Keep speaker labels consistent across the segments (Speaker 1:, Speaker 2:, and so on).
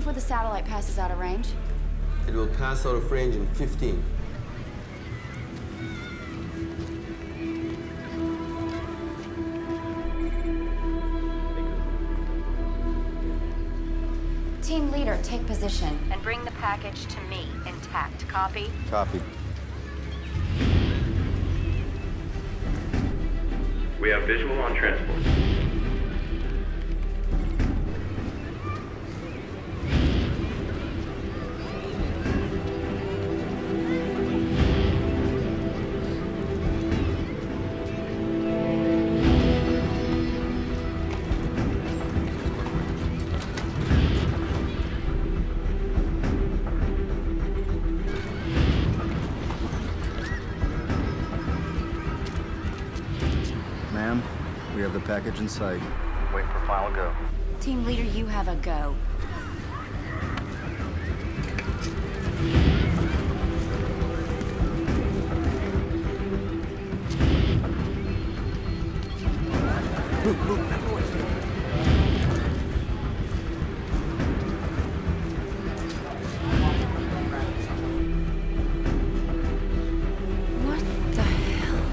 Speaker 1: before the satellite passes out of range?
Speaker 2: It will pass out of range in 15.
Speaker 1: Team leader, take position and bring the package to me intact. Copy?
Speaker 2: Copy.
Speaker 3: We have visual on transport.
Speaker 4: Ma'am, we have the package in sight. Wait for final go.
Speaker 1: Team leader, you have a go. What the hell?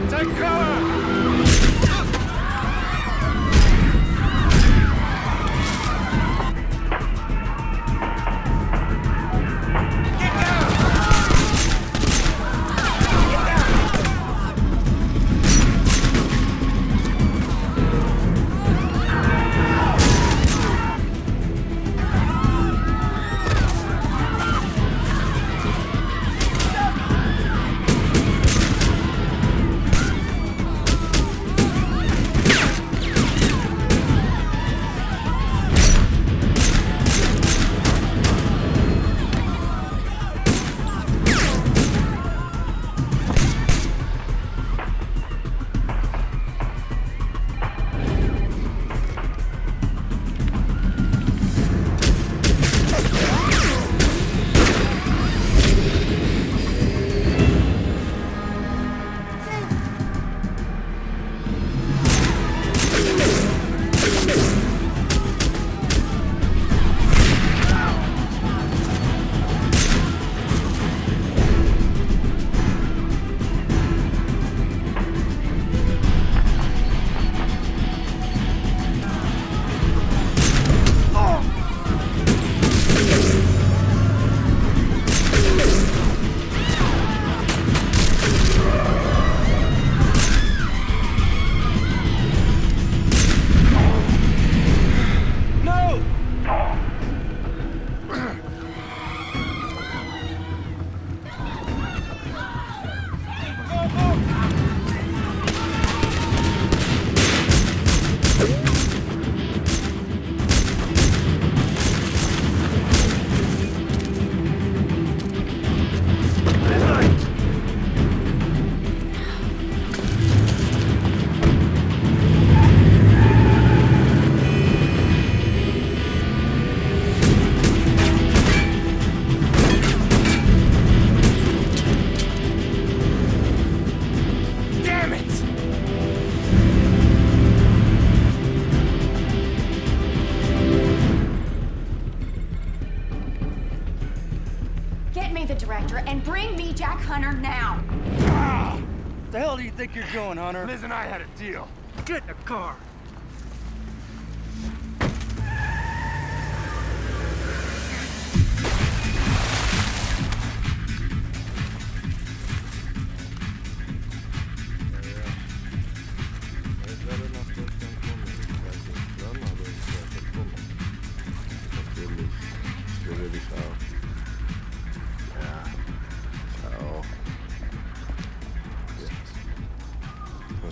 Speaker 5: Take cover!
Speaker 1: And bring me Jack Hunter now.
Speaker 5: The hell do you think you're doing, Hunter?
Speaker 6: Liz and I had a deal.
Speaker 5: Get in the car.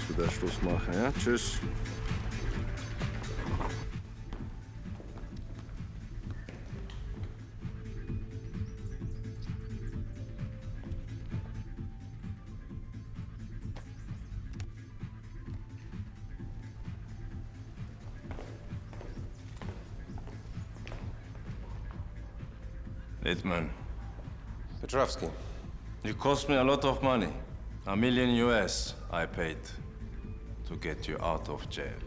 Speaker 6: Wieder Schluss machen, ja? Tschüss.
Speaker 7: Littman.
Speaker 2: Petrovsky.
Speaker 6: You cost me a lot of money. $1 million US I paid to get you out of jail.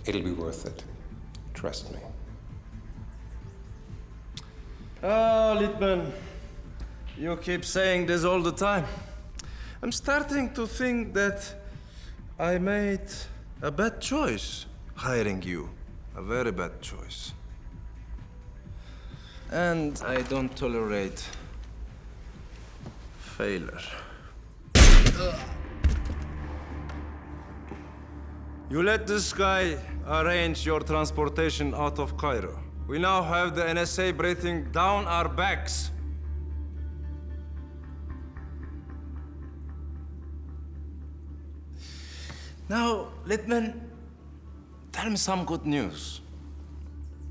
Speaker 7: It'll be worth it. Trust me.
Speaker 6: Oh, Littman, you keep saying this all the time. I'm starting to think that I made a bad choice hiring you. A very bad choice. And I don't tolerate failure. You let this guy arrange your transportation out of Cairo. We now have the NSA breathing down our backs. Now, Littman, tell me some good news.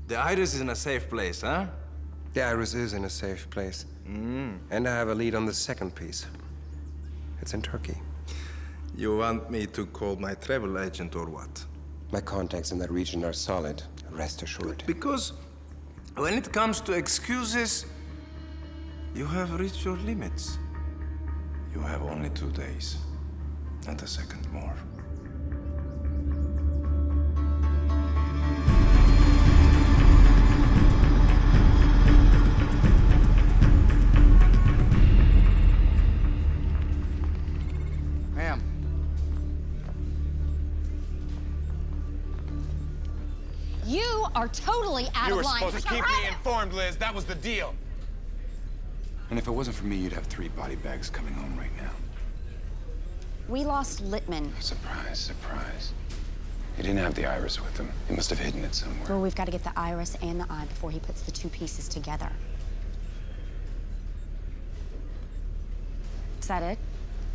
Speaker 6: The Iris is in a safe place, huh?
Speaker 7: The Iris is in a safe place. And I have a lead on the second piece. It's in Turkey.
Speaker 6: You want me to call my travel agent or what?
Speaker 7: My contacts in that region are solid, rest assured.
Speaker 6: Because when it comes to excuses, you have reached your limits. You have only 2 days, and a second more.
Speaker 4: Ma'am.
Speaker 1: You are totally out
Speaker 8: You
Speaker 1: of
Speaker 8: were
Speaker 1: line.
Speaker 8: supposed to keep me informed, Liz. That was the deal.
Speaker 9: And if it wasn't for me, you'd have 3 body bags coming home right now.
Speaker 1: We lost Littman.
Speaker 9: Surprise, surprise. He didn't have the iris with him. He must have hidden it somewhere.
Speaker 1: Well, we've got to get the iris and the eye before he puts the 2 pieces together. Is that it?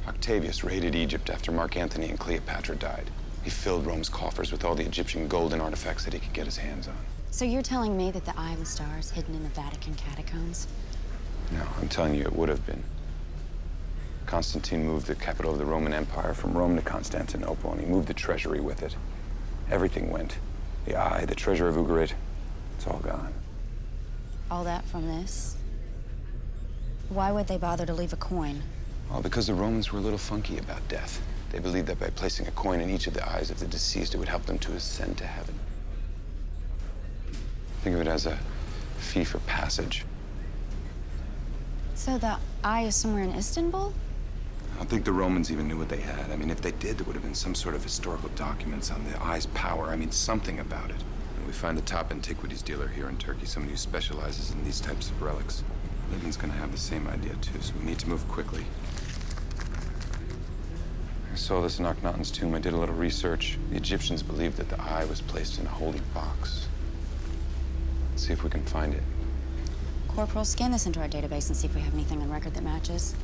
Speaker 9: Octavius raided Egypt after Mark Antony and Cleopatra died. He filled Rome's coffers with all the Egyptian gold and artifacts that he could get his hands on.
Speaker 1: So you're telling me that the Eye of the Star is hidden in the Vatican catacombs?
Speaker 9: No, I'm telling you, it would have been. Constantine moved the capital of the Roman Empire from Rome to Constantinople, and he moved the treasury with it. Everything went. The eye, the treasure of Ugarit, it's all gone.
Speaker 1: All that from this? Why would they bother to leave a coin?
Speaker 9: All because the Romans were a little funky about death. They believed that by placing a coin in each of the eyes of the deceased, it would help them to ascend to heaven. Think of it as a fee for passage.
Speaker 1: So the eye is somewhere in Istanbul?
Speaker 9: I don't think the Romans even knew what they had. I mean, if they did, there would have been some sort of historical documents on the eye's power. I mean, something about it. And we find the top antiquities dealer here in Turkey, somebody who specializes in these types of relics. Littman's gonna have the same idea, too, so we need to move quickly. I saw this in Akhenaten's tomb. I did a little research. The Egyptians believed that the eye was placed in a holy box. Let's see if we can find it.
Speaker 1: Corporal, scan this into our database and see if we have anything on record that matches.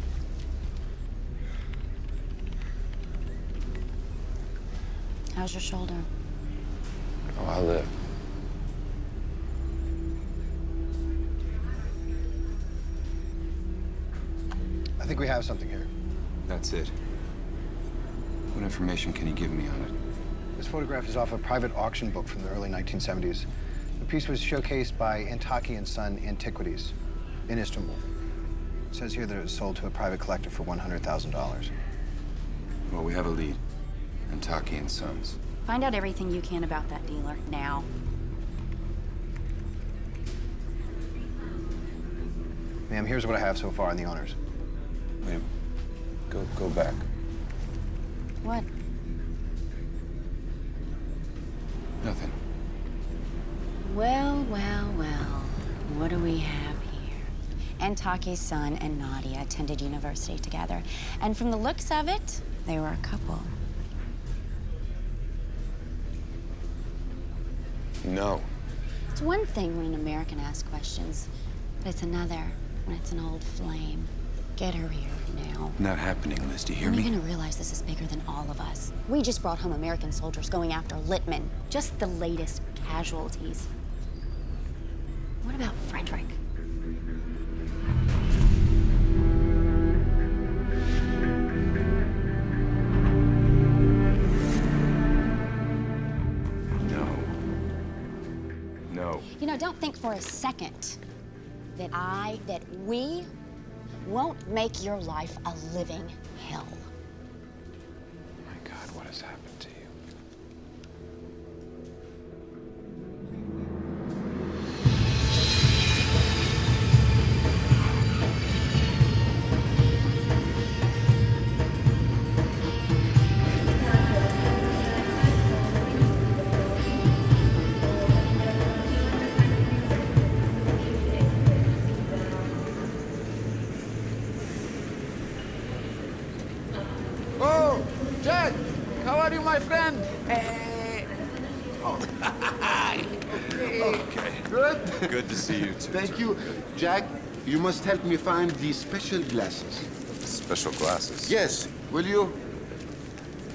Speaker 1: How's your shoulder?
Speaker 9: Oh, I'll live.
Speaker 4: I think we have something here.
Speaker 9: That's it. What information can you give me on it?
Speaker 4: This photograph is off a private auction book from the early 1970s. The piece was showcased by Bastaki & Son Antiquities in Istanbul. It says here that it was sold to a private collector for $100,000.
Speaker 9: Well, we have a lead. Bastaki & Sons.
Speaker 1: Find out everything you can about that dealer, now.
Speaker 4: Ma'am, here's what I have so far on the owners.
Speaker 9: Wait a minute. Go back.
Speaker 1: What?
Speaker 9: Nothing.
Speaker 1: Well, well, well. What do we have here? Bashtaki's son and Nadia attended university together. And from the looks of it, they were a couple.
Speaker 9: No.
Speaker 1: It's one thing when an American asks questions, but it's another when it's an old flame. Get her here now.
Speaker 9: Not happening, Liz. Do you hear
Speaker 1: When
Speaker 9: me?
Speaker 1: are you gonna realize this is bigger than all of us? We just brought home American soldiers going after Littman. Just the latest casualties. What about Frederick?
Speaker 9: No.
Speaker 1: You know, don't think for a second that we won't make your life a living hell.
Speaker 9: My God, what has happened to you?
Speaker 10: Oh, Jack! How are you, my friend?
Speaker 9: Okay.
Speaker 10: Good?
Speaker 9: Good to see you too.
Speaker 11: Thank you. Jack, you must help me find these special glasses.
Speaker 9: Special glasses.
Speaker 11: Yes, will you?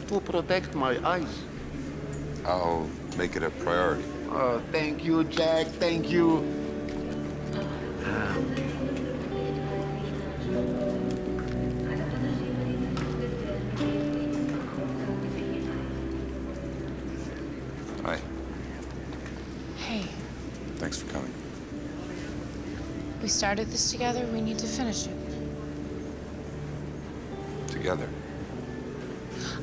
Speaker 11: To protect my eyes.
Speaker 9: I'll make it a priority.
Speaker 11: Oh, thank you, Jack. Thank you.
Speaker 9: Hi.
Speaker 12: Hey,
Speaker 9: Thanks for coming.
Speaker 12: we started this together. We need to finish it.
Speaker 9: Together.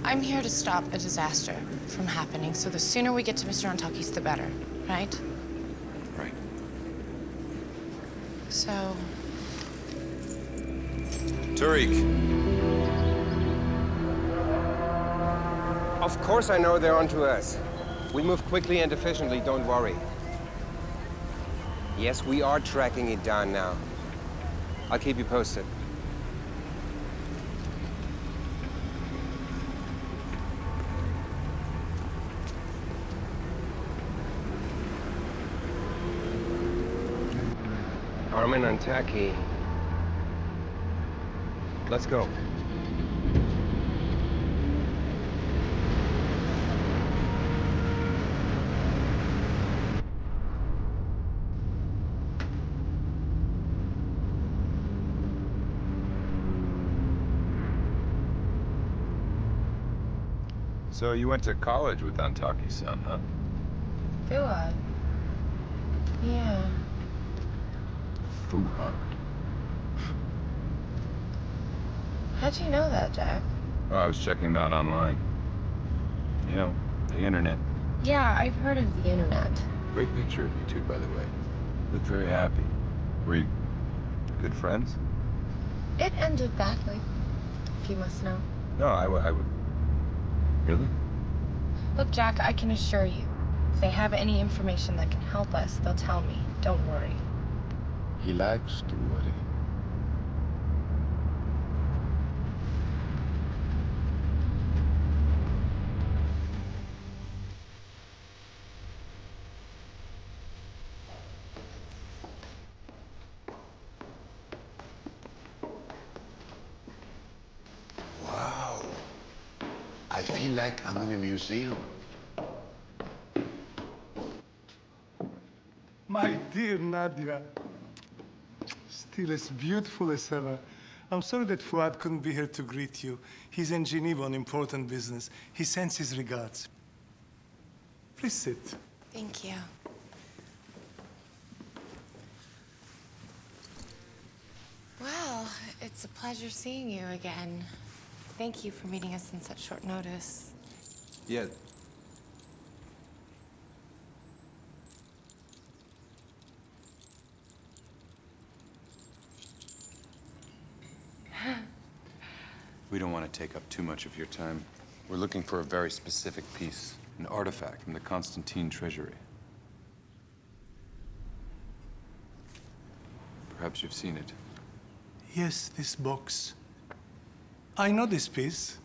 Speaker 12: I'm here to stop a disaster from happening, so the sooner we get to Mr. Antaki's, the better, right?
Speaker 9: Right.
Speaker 12: So,
Speaker 9: Tariq.
Speaker 7: Of course I know they're onto us. We move quickly and efficiently, don't worry. Yes, we are tracking it down now. I'll keep you posted. Armin Antaki. Let's go.
Speaker 9: So you went to college with Antaki's son, huh?
Speaker 12: Thure. Yeah.
Speaker 9: Thure.
Speaker 12: How'd you know that, Jack?
Speaker 9: Oh, I was checking him out online. You know, the internet.
Speaker 12: Yeah, I've heard of the internet.
Speaker 9: Great picture of you two, by the way. Look very happy. Were you good friends?
Speaker 12: It ended badly, if you must know.
Speaker 9: No, I would. Really?
Speaker 12: Look, Jack, I can assure you, if they have any information that can help us, they'll tell me. Don't worry.
Speaker 11: He likes to worry. Wow. I feel like I'm in a museum.
Speaker 13: My dear Nadia, still as beautiful as ever. I'm sorry that Fuad couldn't be here to greet you. He's in Geneva on important business. He sends his regards. Please sit.
Speaker 12: Thank you. Well, it's a pleasure seeing you again. Thank you for meeting us in such short notice.
Speaker 9: Yeah. We don't want to take up too much of your time. We're looking for a very specific piece, an artifact from the Constantine treasury. Perhaps you've seen it.
Speaker 13: Yes, this box. I know this piece.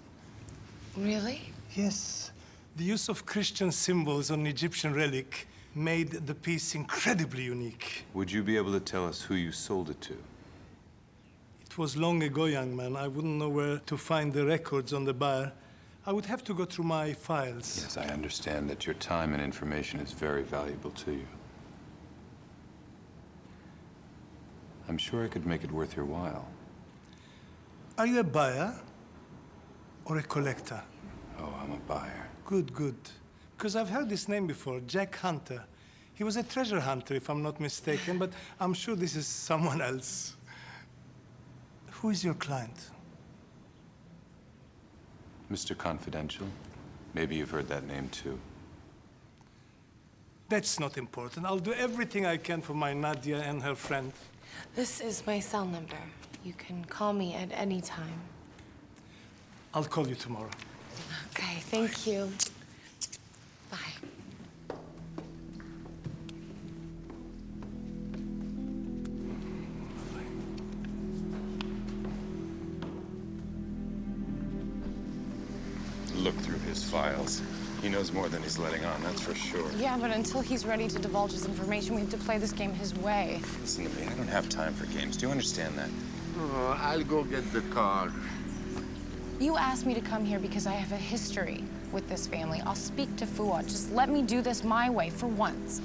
Speaker 12: Really?
Speaker 13: Yes. The use of Christian symbols on Egyptian relic made the piece incredibly unique.
Speaker 9: Would you be able to tell us who you sold it to?
Speaker 13: It was long ago, young man. I wouldn't know where to find the records on the buyer. I would have to go through my files.
Speaker 9: Yes, I understand that your time and information is very valuable to you. I'm sure I could make it worth your while.
Speaker 13: Are you a buyer or a collector?
Speaker 9: Oh, I'm a buyer.
Speaker 13: Good, good. Because I've heard this name before, Jack Hunter. He was a treasure hunter, if I'm not mistaken, but I'm sure this is someone else. Who is your client?
Speaker 9: Mr. Confidential. Maybe you've heard that name too.
Speaker 13: That's not important. I'll do everything I can for my Nadia and her friend.
Speaker 12: This is my cell number. You can call me at any time.
Speaker 13: I'll call you tomorrow.
Speaker 12: Okay, thank you. Bye.
Speaker 9: Look through his files. He knows more than he's letting on, that's for sure.
Speaker 12: Yeah, but until he's ready to divulge his information, we have to play this game his way.
Speaker 9: Listen to me, I don't have time for games. Do you understand that?
Speaker 11: Oh, I'll go get the car.
Speaker 12: You asked me to come here because I have a history with this family. I'll speak to Fuad. Just let me do this my way for once.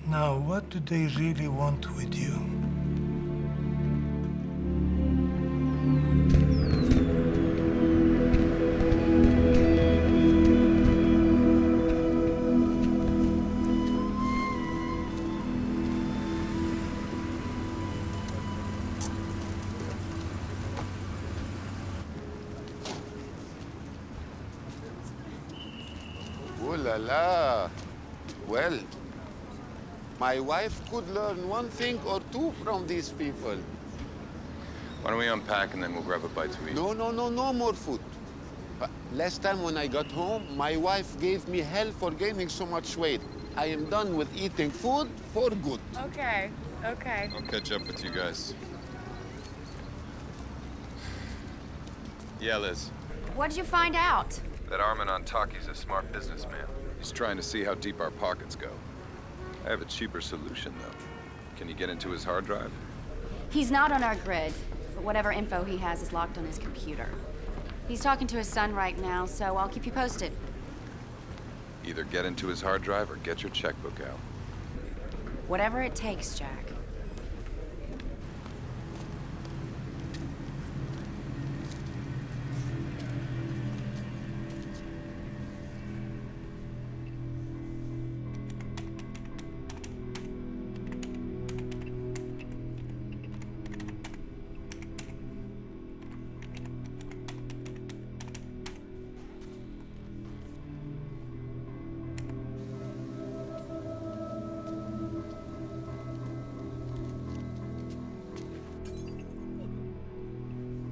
Speaker 13: Now, what do they really want with you?
Speaker 11: Oh la la. Well, my wife could learn one thing or two from these people.
Speaker 9: Why don't we unpack and then we'll grab a bite to eat?
Speaker 11: No more food. Last time when I got home, my wife gave me hell for gaining so much weight. I am done with eating food for good.
Speaker 12: Okay.
Speaker 9: I'll catch up with you guys. Yeah, Liz.
Speaker 1: What did you find out?
Speaker 9: That Armin Antaki's a smart businessman. He's trying to see how deep our pockets go. I have a cheaper solution, though. Can you get into his hard drive?
Speaker 1: He's not on our grid, but whatever info he has is locked on his computer. He's talking to his son right now, so I'll keep you posted.
Speaker 9: Either get into his hard drive or get your checkbook out.
Speaker 1: Whatever it takes, Jack.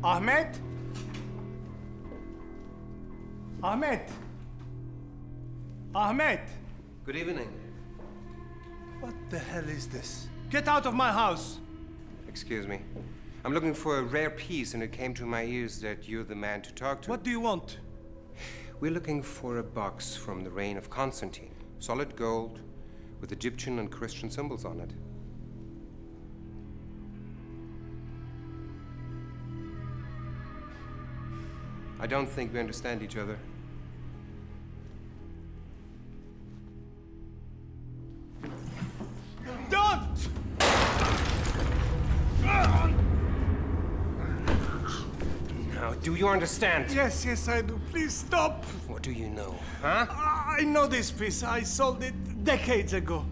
Speaker 13: Ahmet? Ahmet!
Speaker 7: Good evening.
Speaker 13: What the hell is this? Get out of my house!
Speaker 7: Excuse me. I'm looking for a rare piece, and it came to my ears that you're the man to talk to.
Speaker 13: What do you want?
Speaker 7: We're looking for a box from the reign of Constantine. Solid gold, with Egyptian and Christian symbols on it. I don't think we understand each other.
Speaker 13: Don't!
Speaker 7: Now, do you understand?
Speaker 13: Yes, I do. Please stop.
Speaker 7: What do you know, huh?
Speaker 13: I know this piece. I sold it decades ago.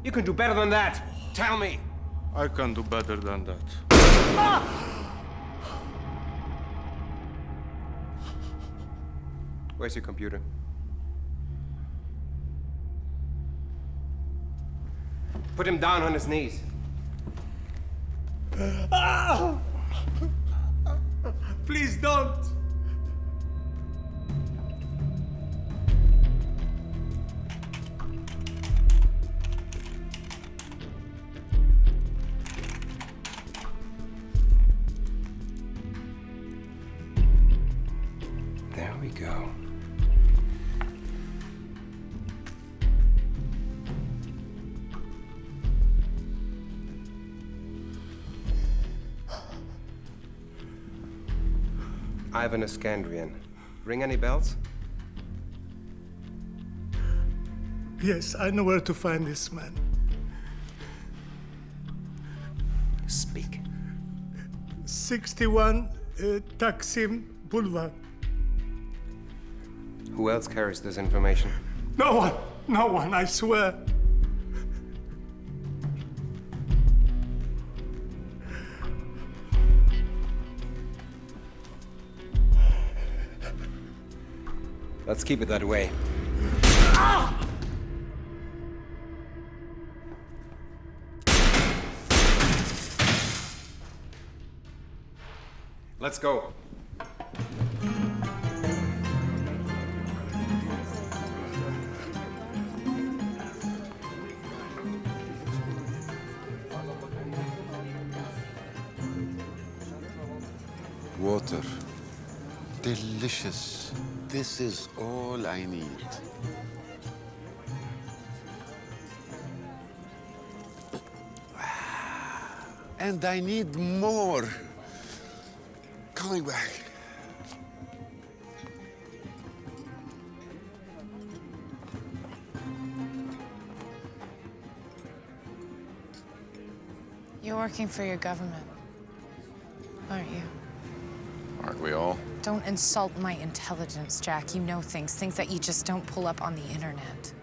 Speaker 7: You can do better than that. Tell me.
Speaker 13: I can do better than that.
Speaker 7: Where's your computer? Put him down on his knees.
Speaker 13: Please don't.
Speaker 7: There we go. Ivan Iskandrian. Ring any bells?
Speaker 13: Yes, I know where to find this man. 61 Taksim Boulevard.
Speaker 7: Who else carries this information?
Speaker 13: No one, I swear.
Speaker 7: Let's keep it that way. Let's go.
Speaker 11: Water. Delicious. This is all I need. And I need more. Coming back.
Speaker 12: You're working for your government, aren't you?
Speaker 9: Aren't we all?
Speaker 12: Don't insult my intelligence, Jack. You know things that you just don't pull up on the internet.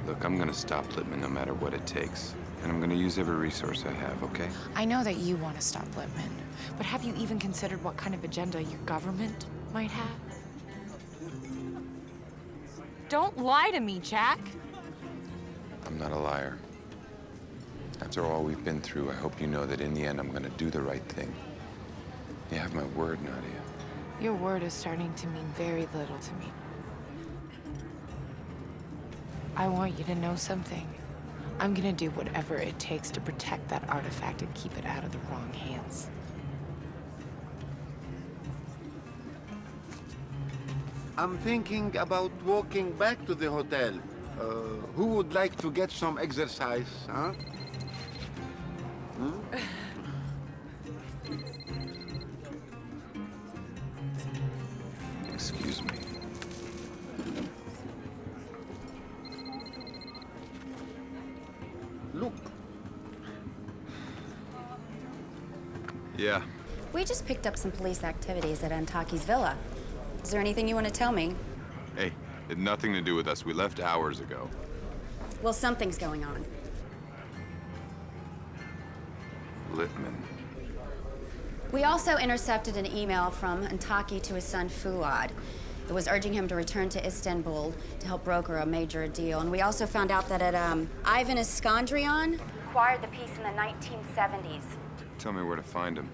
Speaker 9: Look, I'm gonna stop Littman no matter what it takes. And I'm gonna use every resource I have, okay?
Speaker 12: I know that you want to stop Littman, but have you even considered what kind of agenda your government might have? Don't lie to me, Jack.
Speaker 9: I'm not a liar. After all we've been through, I hope you know that in the end I'm gonna do the right thing. You have my word, Nadia.
Speaker 12: Your word is starting to mean very little to me. I want you to know something. I'm gonna do whatever it takes to protect that artifact and keep it out of the wrong hands.
Speaker 11: I'm thinking about walking back to the hotel. Who would like to get some exercise, huh?
Speaker 9: Excuse me.
Speaker 11: Look.
Speaker 9: Yeah.
Speaker 1: We just picked up some police activities at Antaki's villa. Is there anything you want to tell me?
Speaker 9: Hey, it had nothing to do with us. We left hours ago.
Speaker 1: Well, something's going on.
Speaker 9: Littman.
Speaker 1: We also intercepted an email from Antaki to his son Fuad. It was urging him to return to Istanbul to help broker a major deal. And we also found out that Ivan Iskandrian acquired the piece in the 1970s.
Speaker 9: Tell me where to find him.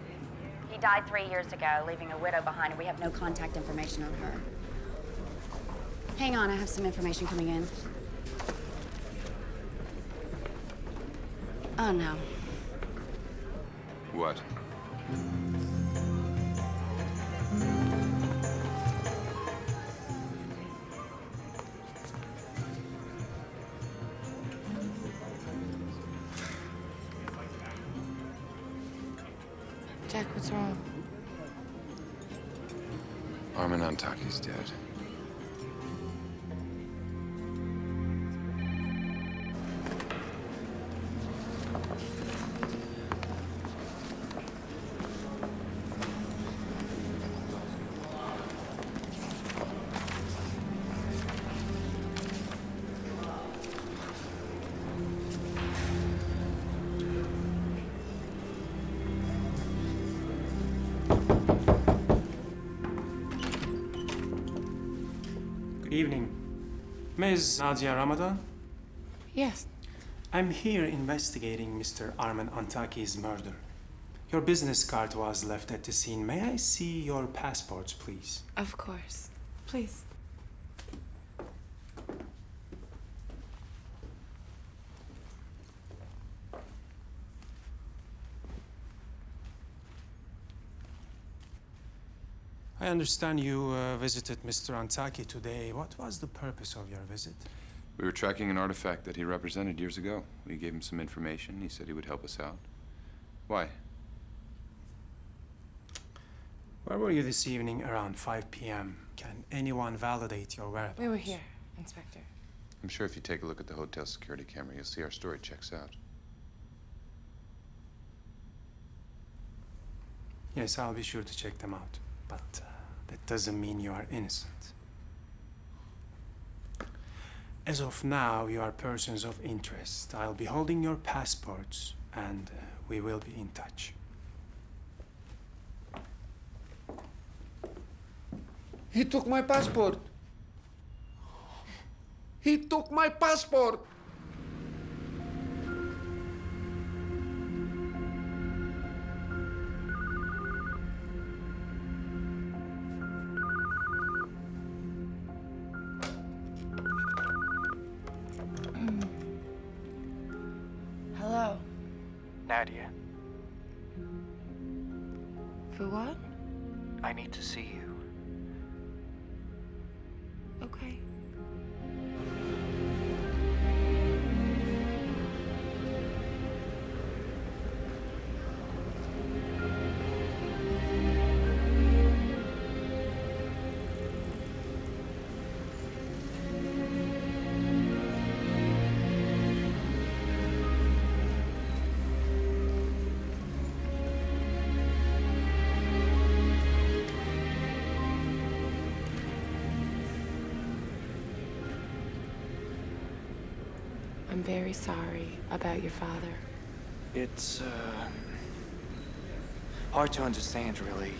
Speaker 1: He died 3 years ago, leaving a widow behind, and we have no contact information on her. Hang on, I have some information coming in. Oh, no.
Speaker 9: What?
Speaker 12: Jack, what's wrong?
Speaker 9: Armin Antaki's dead.
Speaker 14: Evening. Ms. Nadia Ramadan?
Speaker 12: Yes.
Speaker 14: I'm here investigating Mr. Armin Antaki's murder. Your business card was left at the scene. May I see your passports, please?
Speaker 12: Of course. Please.
Speaker 14: I understand you visited Mr. Antaki today. What was the purpose of your visit?
Speaker 9: We were tracking an artifact that he represented years ago. We gave him some information. He said he would help us out. Why?
Speaker 14: Where were you this evening around 5 p.m.? Can anyone validate your whereabouts?
Speaker 12: We were here, Inspector.
Speaker 9: I'm sure if you take a look at the hotel security camera, you'll see our story checks out.
Speaker 14: Yes, I'll be sure to check them out. But that doesn't mean you are innocent. As of now, you are persons of interest. I'll be holding your passports, and we will be in touch.
Speaker 10: He took my passport. He took my passport.
Speaker 12: Hello.
Speaker 15: Nadia,
Speaker 12: Fuad?
Speaker 15: I need to see you.
Speaker 12: Okay. I'm very sorry about your father.
Speaker 15: It's, hard to understand, really.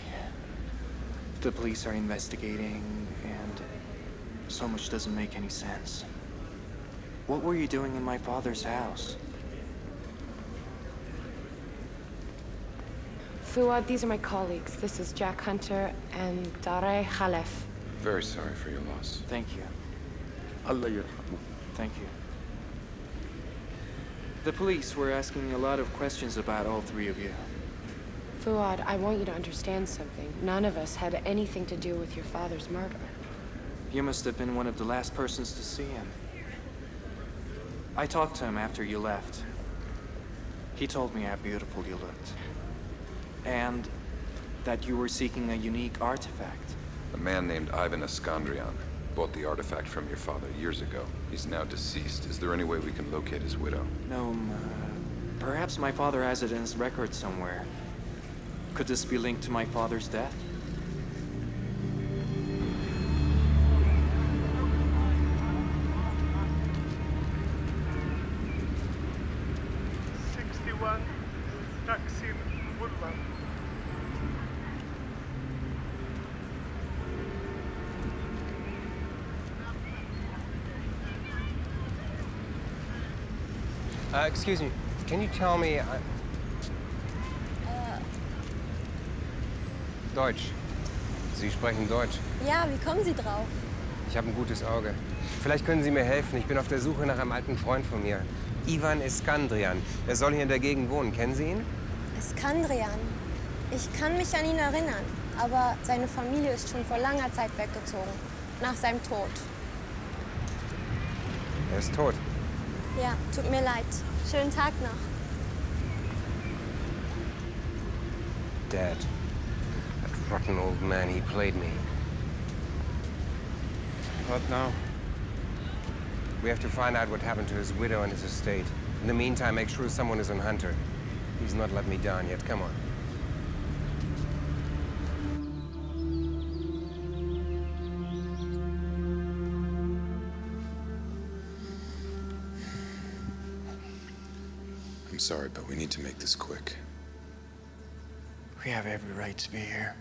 Speaker 15: The police are investigating, and so much doesn't make any sense. What were you doing in my father's house?
Speaker 12: Fuad, these are my colleagues. This is Jack Hunter and Thure Khalef.
Speaker 9: Very sorry for your loss.
Speaker 15: Thank you.
Speaker 11: Allah yarhamu.
Speaker 15: Thank you. The police were asking me a lot of questions about all three of you.
Speaker 12: Fuad, I want you to understand something. None of us had anything to do with your father's murder.
Speaker 15: You must have been one of the last persons to see him. I talked to him after you left. He told me how beautiful you looked. And that you were seeking a unique artifact.
Speaker 9: A man named Ivan Iskandrian bought the artifact from your father years ago. He's now deceased. Is there any way we can locate his widow?
Speaker 15: No, perhaps my father has it in his record somewhere. Could this be linked to my father's death?
Speaker 7: Excuse me, can you tell me... Deutsch. Sie sprechen Deutsch.
Speaker 16: Ja, wie kommen Sie drauf?
Speaker 7: Ich habe ein gutes Auge. Vielleicht können Sie mir helfen. Ich bin auf der Suche nach einem alten Freund von mir. Ivan Iskandrian. Er soll hier in der Gegend wohnen. Kennen Sie ihn?
Speaker 16: Iskandrian. Ich kann mich an ihn erinnern, aber seine Familie ist schon vor langer Zeit weggezogen. Nach seinem Tod.
Speaker 7: Er ist tot.
Speaker 16: Ja, tut mir leid. Schönen Tag noch.
Speaker 7: Dad. That rotten old man, he played me. What now? We have to find out what happened to his widow and his estate. In the meantime, make sure someone is on Hunter. He's not let me down yet. Come on.
Speaker 9: I'm sorry, but we need to make this quick.
Speaker 15: We have every right to be here.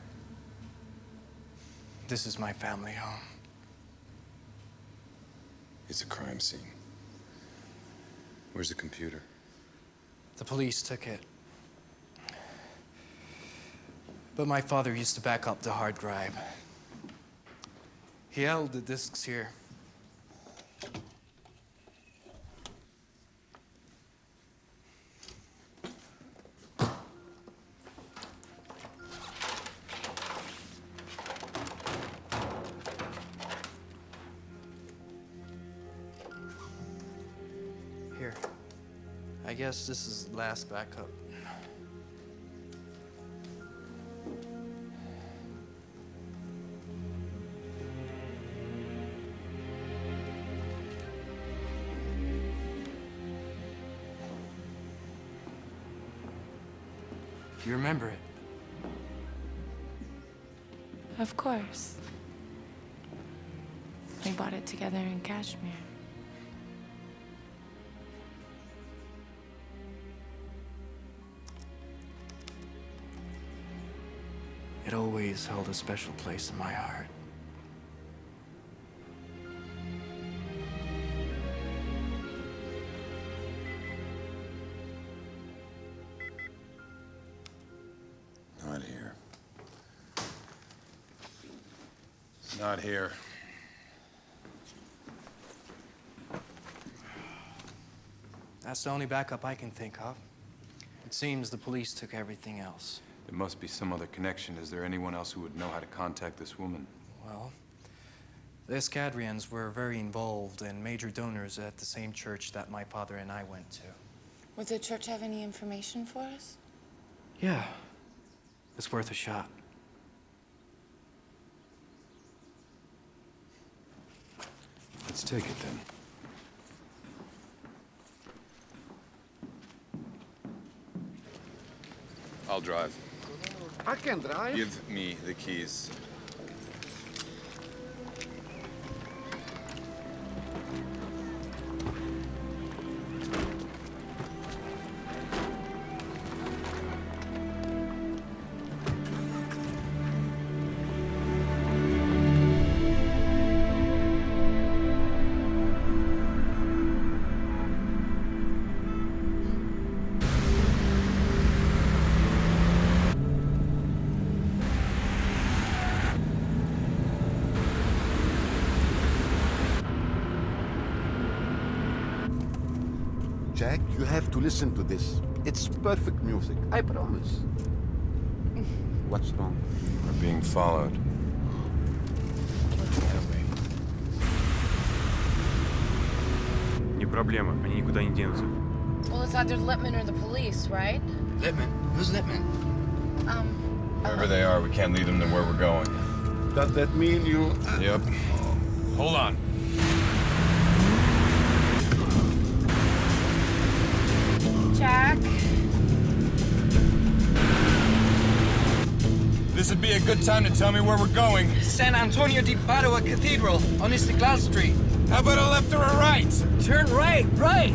Speaker 15: This is my family home.
Speaker 9: It's a crime scene. Where's the computer?
Speaker 15: The police took it. But my father used to back up the hard drive. He held the discs here. Here. I guess this is the last backup. Do you remember it?
Speaker 12: Of course. We bought it together in Kashmir.
Speaker 15: It always held a special place in my heart.
Speaker 9: Not here. Not here.
Speaker 15: That's the only backup I can think of. It seems the police took everything else.
Speaker 9: There must be some other connection. Is there anyone else who would know how to contact this woman?
Speaker 15: Well, the Escadrians were very involved and major donors at the same church that my father and I went to.
Speaker 12: Would the church have any information for us?
Speaker 15: Yeah. It's worth a shot.
Speaker 9: Let's take it then. I'll drive.
Speaker 10: I can drive.
Speaker 9: Give me the keys.
Speaker 11: Jack, you have to listen to this. It's perfect music, I promise. What's wrong?
Speaker 9: We're being followed.
Speaker 3: Не проблема, они никуда не денутся.
Speaker 12: Well, it's either Lippman or the police, right?
Speaker 15: Lippman? Who's Lippman?
Speaker 9: Wherever they are, we can't lead them to where we're going.
Speaker 10: Does that mean you...
Speaker 9: Yep. Hold on.
Speaker 12: Jack?
Speaker 9: This would be a good time to tell me where we're going.
Speaker 5: San Antonio di Padua Cathedral on Istiklal Street.
Speaker 9: How about a left or a right?
Speaker 5: Turn right, right.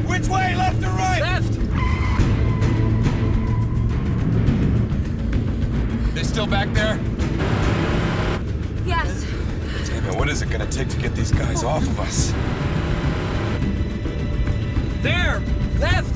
Speaker 9: Which way, left or right?
Speaker 5: Left!
Speaker 9: They still back there?
Speaker 12: Yes.
Speaker 9: Damn it, what is it gonna take to get these guys off of us?
Speaker 5: There! Left!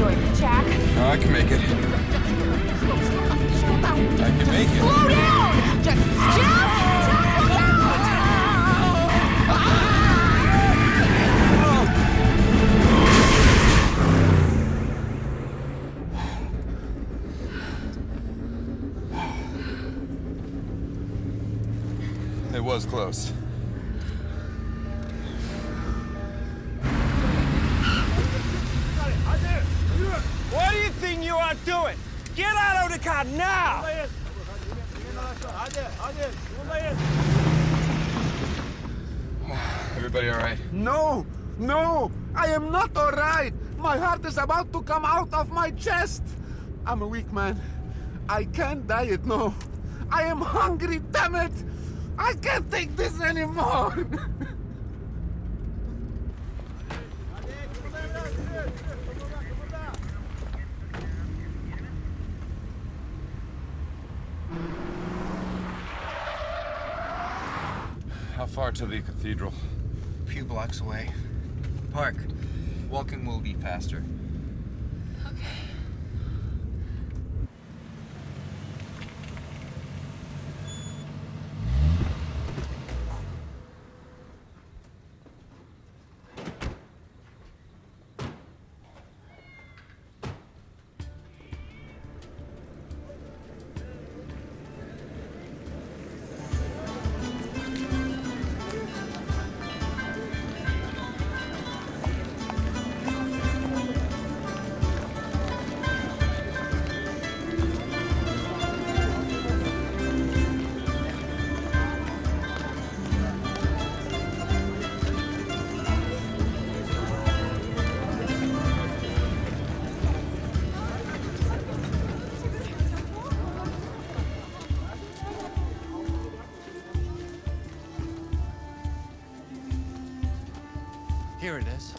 Speaker 12: doing, Jack?
Speaker 9: No, I can make it. I can make it.
Speaker 12: Slow down! Jack!
Speaker 9: It was close.
Speaker 5: What do you think you are doing? Get out of the car now!
Speaker 9: Everybody all right?
Speaker 10: No! No! I am not all right! My heart is about to come out of my chest! I'm a weak man. I can't diet, no. I am hungry, damn it! I can't take this anymore!
Speaker 9: How far to the cathedral?
Speaker 17: A few blocks away. Park. Walking will be faster.
Speaker 12: Okay.
Speaker 17: Here it is.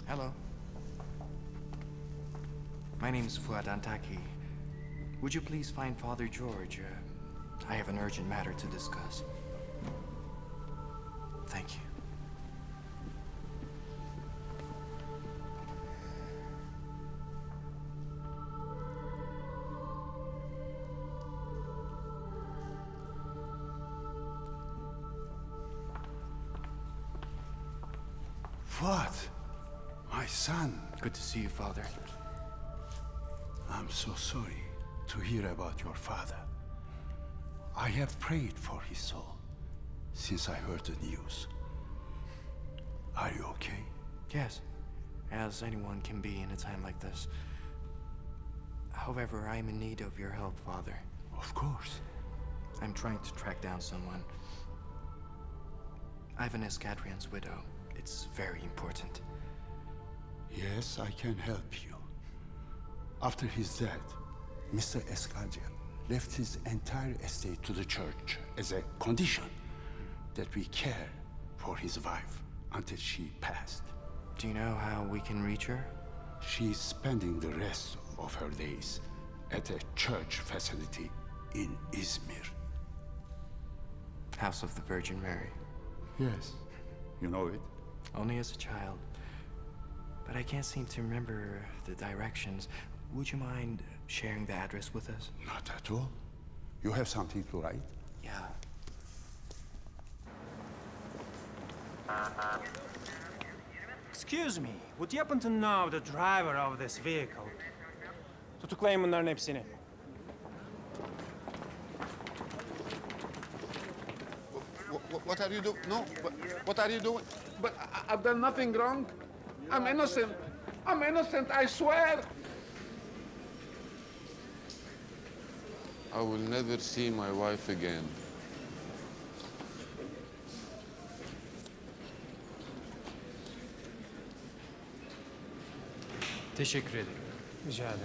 Speaker 15: Hello. My name's Bastaki. Would you please find Father George? I have an urgent matter to discuss. Thank you.
Speaker 10: What? My son.
Speaker 15: Good to see you, Father.
Speaker 10: I'm so sorry to hear about your father. I have prayed for his soul since I heard the news. Are you okay?
Speaker 15: Yes, as anyone can be in a time like this. However, I am in need of your help, Father.
Speaker 10: Of course.
Speaker 15: I'm trying to track down someone. Ivan Escadrian's widow. It's very important.
Speaker 10: Yes, I can help you. After his death, Mr. Escadrian left his entire estate to the church as a condition that we care for his wife until she passed.
Speaker 15: Do you know how we can reach her?
Speaker 10: She's spending the rest of her days at a church facility in Izmir.
Speaker 15: House of the Virgin Mary.
Speaker 10: Yes, you know it.
Speaker 15: Only as a child. But I can't seem to remember the directions. Would you mind sharing the address with us?
Speaker 10: Not at all. You have something to write?
Speaker 15: Yeah.
Speaker 14: Excuse me, would you happen to know the driver of this vehicle? Tutuklayın bunların hepsini.
Speaker 11: What are you doing? No, what are you doing? But I've done nothing wrong. I'm innocent. I'm innocent, I swear. I will never see my wife again.
Speaker 15: Teşekkür ederim.
Speaker 14: Rica ederim.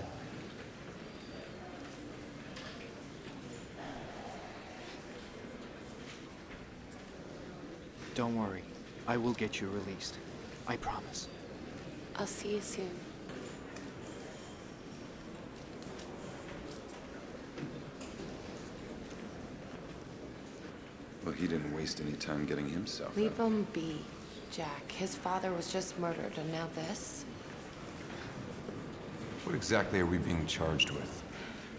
Speaker 15: Don't worry. I will get you released. I promise.
Speaker 18: I'll see you soon.
Speaker 9: Well, he didn't waste any time getting himself
Speaker 18: Leave
Speaker 9: out.
Speaker 18: him be, Jack. His father was just murdered, and now this?
Speaker 9: What exactly are we being charged with?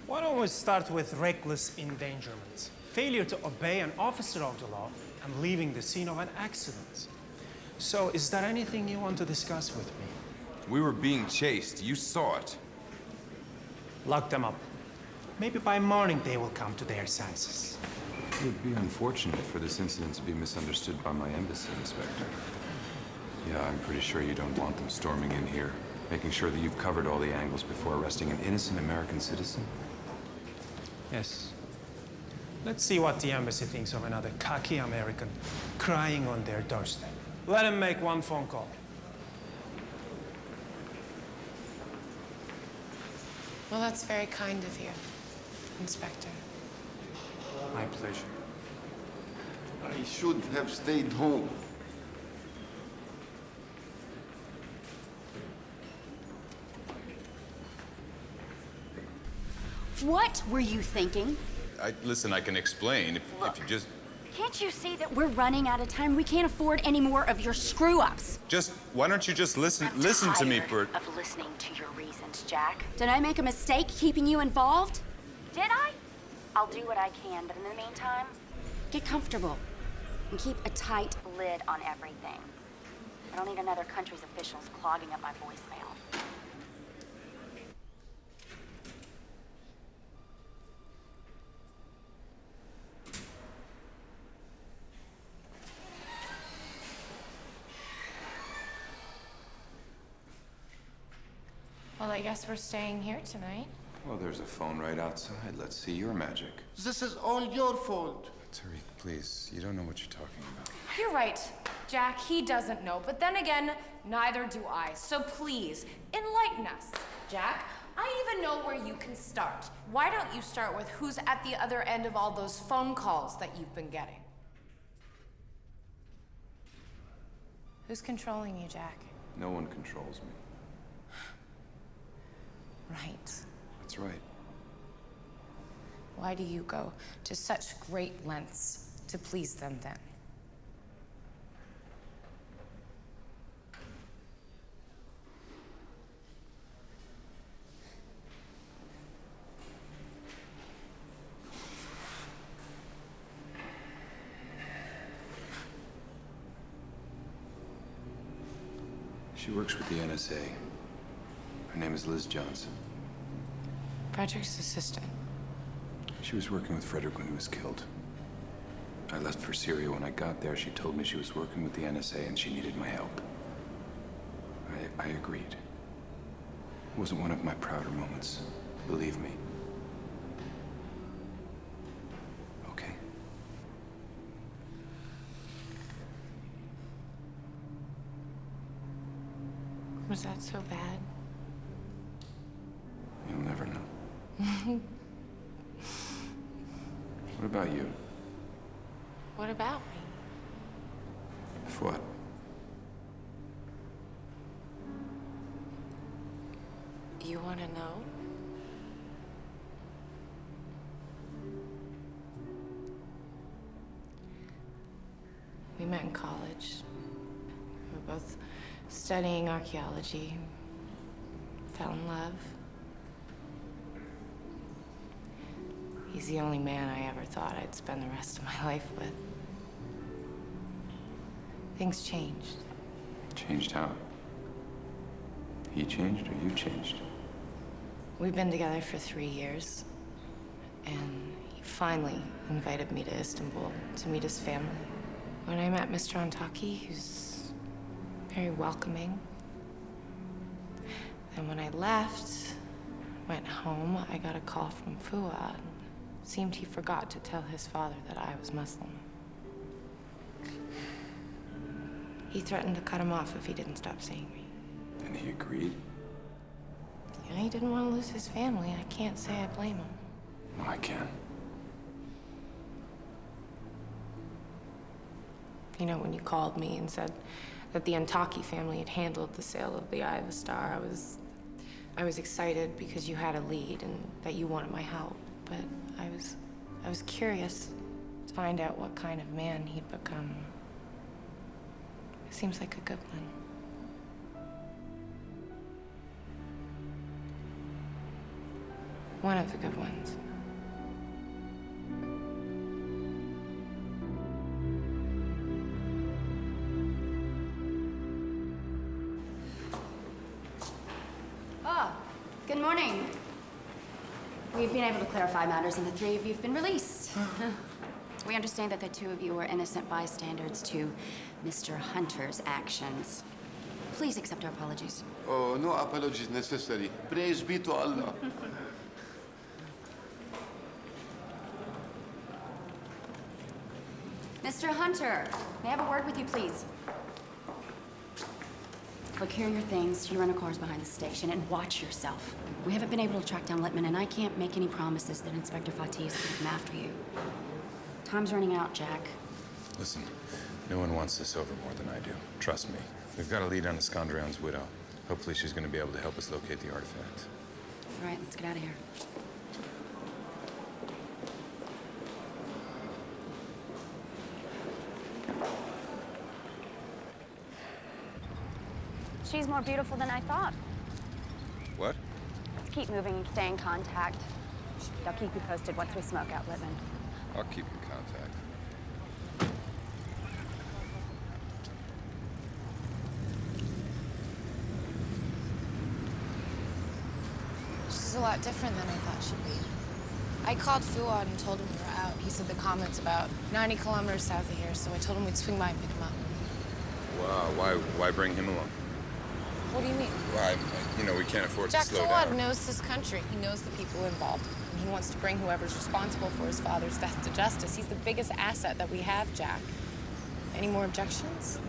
Speaker 14: Why don't we start with reckless endangerment? Failure to obey an officer of the law and leaving the scene of an accident. So, is there anything you want to discuss with me?
Speaker 9: We were being chased. You saw it.
Speaker 14: Lock them up. Maybe by morning they will come to their senses.
Speaker 9: It would be unfortunate for this incident to be misunderstood by my embassy, Inspector. Yeah, I'm pretty sure you don't want them storming in here, making sure that you've covered all the angles before arresting an innocent American citizen.
Speaker 14: Yes. Let's see what the embassy thinks of another cocky American crying on their doorstep. Let him make one phone call.
Speaker 12: Well, that's very kind of you, Inspector.
Speaker 14: My pleasure.
Speaker 11: I should have stayed home.
Speaker 1: What were you thinking?
Speaker 9: Listen, I can explain if you just...
Speaker 1: Can't you see that we're running out of time? We can't afford any more of your screw-ups.
Speaker 9: Why don't you just listen to me for...
Speaker 1: Of listening to your reasons, Jack. Did I make a mistake keeping you involved? Did I? I'll do what I can, but in the meantime, get comfortable and keep a tight lid on everything. I don't need another country's officials clogging up my voicemail.
Speaker 12: Well, I guess we're staying here tonight.
Speaker 9: Well, there's a phone right outside. Let's see your magic.
Speaker 11: This is all your fault.
Speaker 9: Tariq, please. You don't know what you're talking about.
Speaker 12: You're right, Jack. He doesn't know. But then again, neither do I. So please, enlighten us. Jack, I even know where you can start. Why don't you start with who's at the other end of all those phone calls that you've been getting? Who's controlling you, Jack?
Speaker 9: No one controls me.
Speaker 12: Right.
Speaker 9: That's right.
Speaker 12: Why do you go to such great lengths to please them then?
Speaker 9: She works with the NSA. Her name is Liz Johnson.
Speaker 12: Frederick's assistant.
Speaker 9: She was working with Frederick when he was killed. I left for Syria. When I got there, she told me she was working with the NSA and she needed my help. I agreed. It wasn't one of my prouder moments, believe me. Okay?
Speaker 12: Was that so bad?
Speaker 9: You'll never know. What about you?
Speaker 12: What about me?
Speaker 9: What?
Speaker 12: You want to know? We met in college. We were both studying archaeology. Fell in love. He's the only man I ever thought I'd spend the rest of my life with. Things changed.
Speaker 9: Changed how? He changed or you changed?
Speaker 12: We've been together for 3 years, and he finally invited me to Istanbul to meet his family. When I met Mr. Antaki, he was very welcoming. And when I left, went home, I got a call from Fuad. Seemed he forgot to tell his father that I was Muslim. He threatened to cut him off if he didn't stop seeing me.
Speaker 9: And he agreed?
Speaker 18: He didn't want to lose his family. I can't say I blame him.
Speaker 9: No, I can.
Speaker 18: You know, when you called me and said that the Antaki family had handled the sale of the Eye of the Star, I was excited because you had a lead and that you wanted my help. But I was curious to find out what kind of man he'd become. Seems like a good one. One of the good ones.
Speaker 1: Ah, good morning. We've been able to clarify matters, and the three of you have been released. We understand that the two of you were innocent bystanders to Mr. Hunter's actions. Please accept our apologies.
Speaker 11: Oh, no apologies necessary. Praise be to Allah.
Speaker 1: Mr. Hunter, may I have a word with you, please? Look, here are your things. You run a cars behind the station, and watch yourself. We haven't been able to track down Littman, and I can't make any promises that Inspector Fatih is going to come after you. Time's running out, Jack.
Speaker 9: Listen, no one wants this over more than I do. Trust me. We've got a lead on Iskandrian's widow. Hopefully she's going to be able to help us locate the artifact.
Speaker 1: All right, let's get out of here.
Speaker 16: She's more beautiful than I thought.
Speaker 9: What?
Speaker 16: Let's keep moving and stay in contact. I'll keep you posted once we smoke out Littman.
Speaker 9: I'll keep in contact.
Speaker 18: She's a lot different than I thought she'd be. I called Fuad and told him we were out. He said the comment's about 90 kilometers south of here, so I told him we'd swing by and pick him up.
Speaker 9: Wow, why bring him along?
Speaker 18: What do you mean?
Speaker 9: Well, you know, we can't afford
Speaker 18: Jack
Speaker 9: to slow
Speaker 18: Fuad
Speaker 9: down.
Speaker 18: knows this country. He knows the people involved. And he wants to bring whoever's responsible for his father's death to justice. He's the biggest asset that we have, Jack. Any more objections?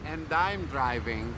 Speaker 11: And I'm driving.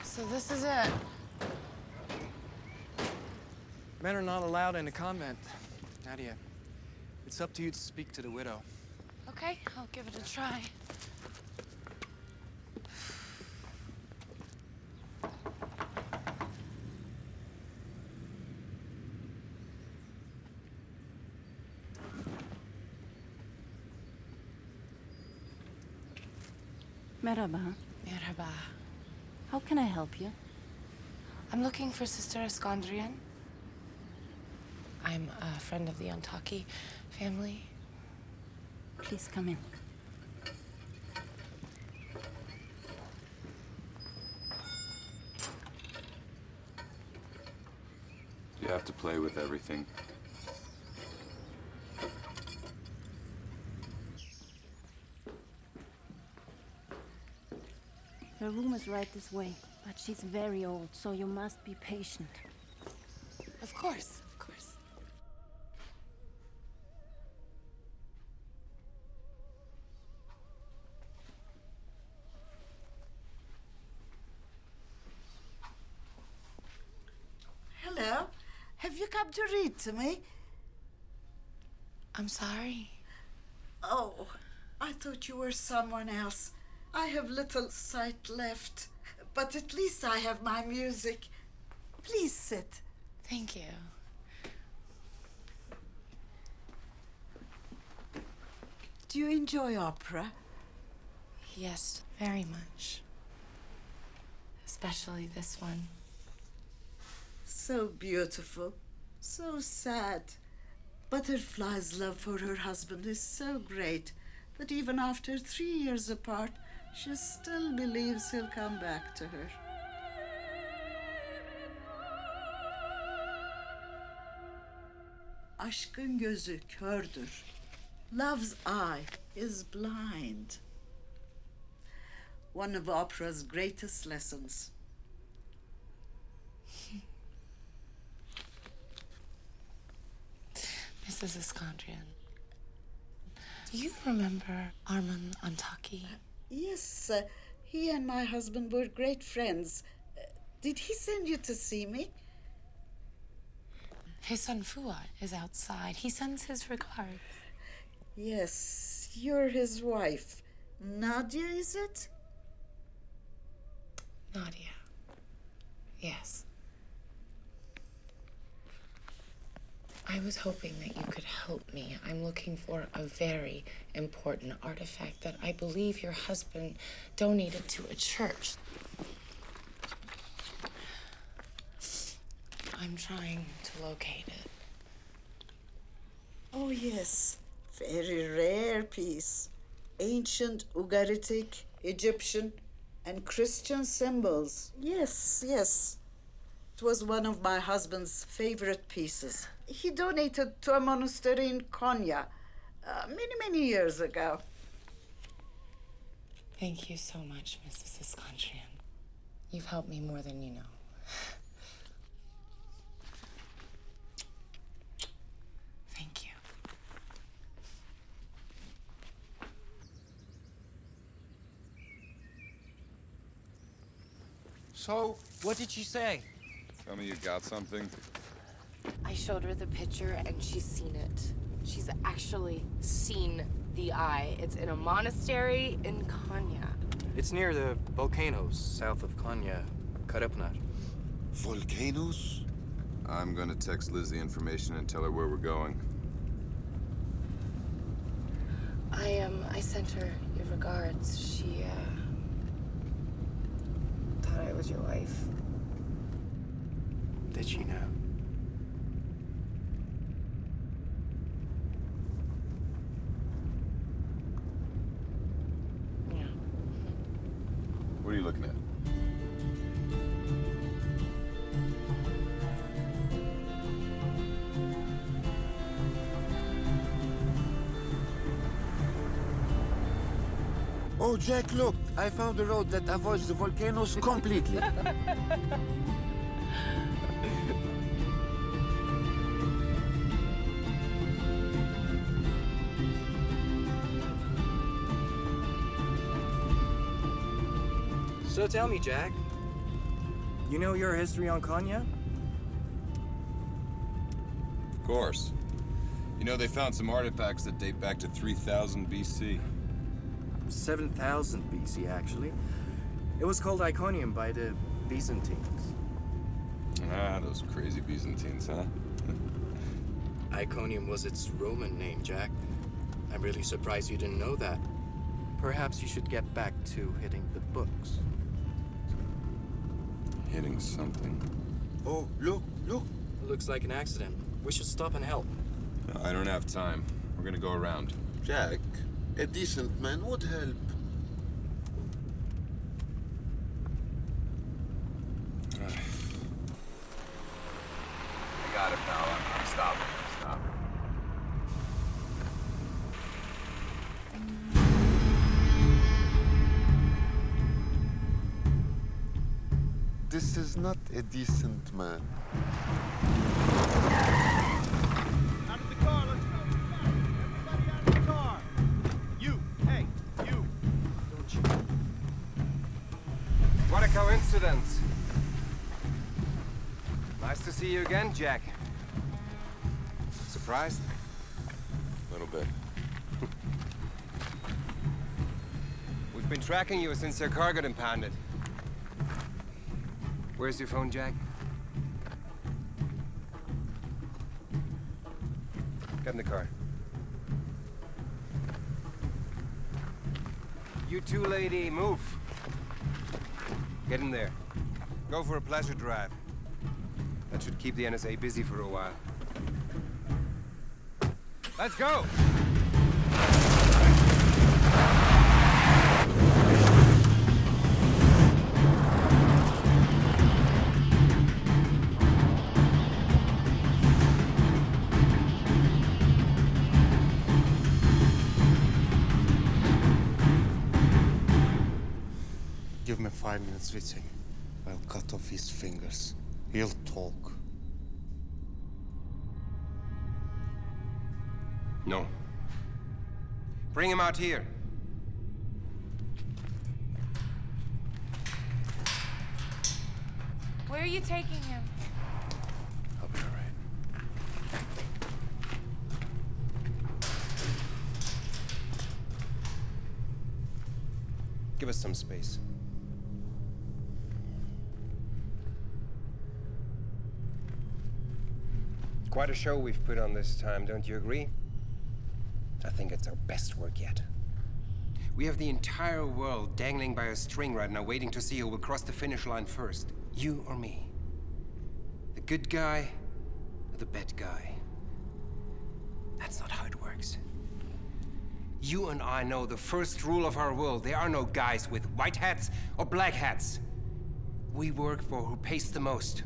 Speaker 18: So this is it.
Speaker 17: Men are not allowed in the convent. Nadia, it's up to you to speak to the widow.
Speaker 18: Okay, I'll give it a try.
Speaker 19: Merhaba.
Speaker 18: Merhaba.
Speaker 19: How can I help you?
Speaker 18: I'm looking for Sister Iskandrian. I'm a friend of the Antaki family.
Speaker 19: Please come in.
Speaker 9: You have to play with everything.
Speaker 19: Her room is right this way, but she's very old, so you must be patient.
Speaker 18: Of course, of course.
Speaker 20: Hello. Have you come to read to me?
Speaker 18: I'm sorry.
Speaker 20: Oh, I thought you were someone else. I have little sight left, but at least I have my music. Please sit.
Speaker 18: Thank you.
Speaker 20: Do you enjoy opera?
Speaker 18: Yes, very much. Especially this one.
Speaker 20: So beautiful, so sad. Butterfly's love for her husband is so great that even after 3 years apart, she still believes he'll come back to her. Aşkın gözü kördür. Love's eye is blind. One of opera's greatest lessons.
Speaker 18: Mrs. Iskandrian, do you remember Arman Antaki?
Speaker 20: Yes, he and my husband were great friends. Did he send you to see me?
Speaker 18: His son Fuad is outside. He sends his regards.
Speaker 20: Yes, you're his wife. Nadia, is it?
Speaker 18: Nadia. Yes. I was hoping that you could help me. I'm looking for a very important artifact that I believe your husband donated to a church. I'm trying to locate it.
Speaker 20: Oh, yes. Very rare piece. Ancient Ugaritic, Egyptian, and Christian symbols. Yes, yes. It was one of my husband's favorite pieces. He donated to a monastery in Konya many, many years ago.
Speaker 18: Thank you so much, Mrs. Iskandrian. You've helped me more than you know. Thank you.
Speaker 17: So, what did she say?
Speaker 9: Tell me you got something.
Speaker 18: I showed her the picture and she's seen it. She's actually seen the eye. It's in a monastery in Konya.
Speaker 17: It's near the volcanoes south of Konya, Karapnat.
Speaker 9: Volcanoes? I'm gonna text Liz the information and tell her where we're going.
Speaker 18: I sent her your regards. She, thought I was your wife.
Speaker 17: Did she know?
Speaker 18: Yeah.
Speaker 9: What are you looking at?
Speaker 11: Oh, Jack, look. I found a road that avoids the volcanoes completely.
Speaker 17: So tell me, Jack. You know your history on Konya?
Speaker 9: Of course. You know, they found some artifacts that date back to 3000 BC.
Speaker 17: 7000 BC, actually. It was called Iconium by the Byzantines.
Speaker 9: Ah, those crazy Byzantines, huh?
Speaker 17: Iconium was its Roman name, Jack. I'm really surprised you didn't know that. Perhaps you should get back to hitting the books.
Speaker 9: Hitting something.
Speaker 11: Oh, look, look.
Speaker 17: Looks like an accident. We should stop and help.
Speaker 9: I don't have time. We're gonna go around.
Speaker 11: Jack, a decent man would help.
Speaker 9: I got it, pal. I'm stopping. Stop.
Speaker 11: This is not a decent man.
Speaker 5: Out of the car, let's go. Everybody out of the car. You, hey, you. Don't you.
Speaker 7: What a coincidence. Nice to see you again, Jack. Surprised?
Speaker 9: A little bit.
Speaker 7: We've been tracking you since your car got impounded. Where's your phone, Jack? Get in the car. You two, lady, move. Get in there. Go for a pleasure drive. That should keep the NSA busy for a while. Let's go!
Speaker 10: Give me 5 minutes with him. I'll cut off his fingers. He'll talk.
Speaker 7: No. Bring him out here.
Speaker 12: Where are you taking him?
Speaker 10: I'll be all right.
Speaker 7: Give us some space. Quite a show we've put on this time, don't you agree? I think it's our best work yet. We have the entire world dangling by a string right now, waiting to see who will cross the finish line first. You or me. The good guy or the bad guy. That's not how it works. You and I know the first rule of our world. There are no guys with white hats or black hats. We work for who pays the most.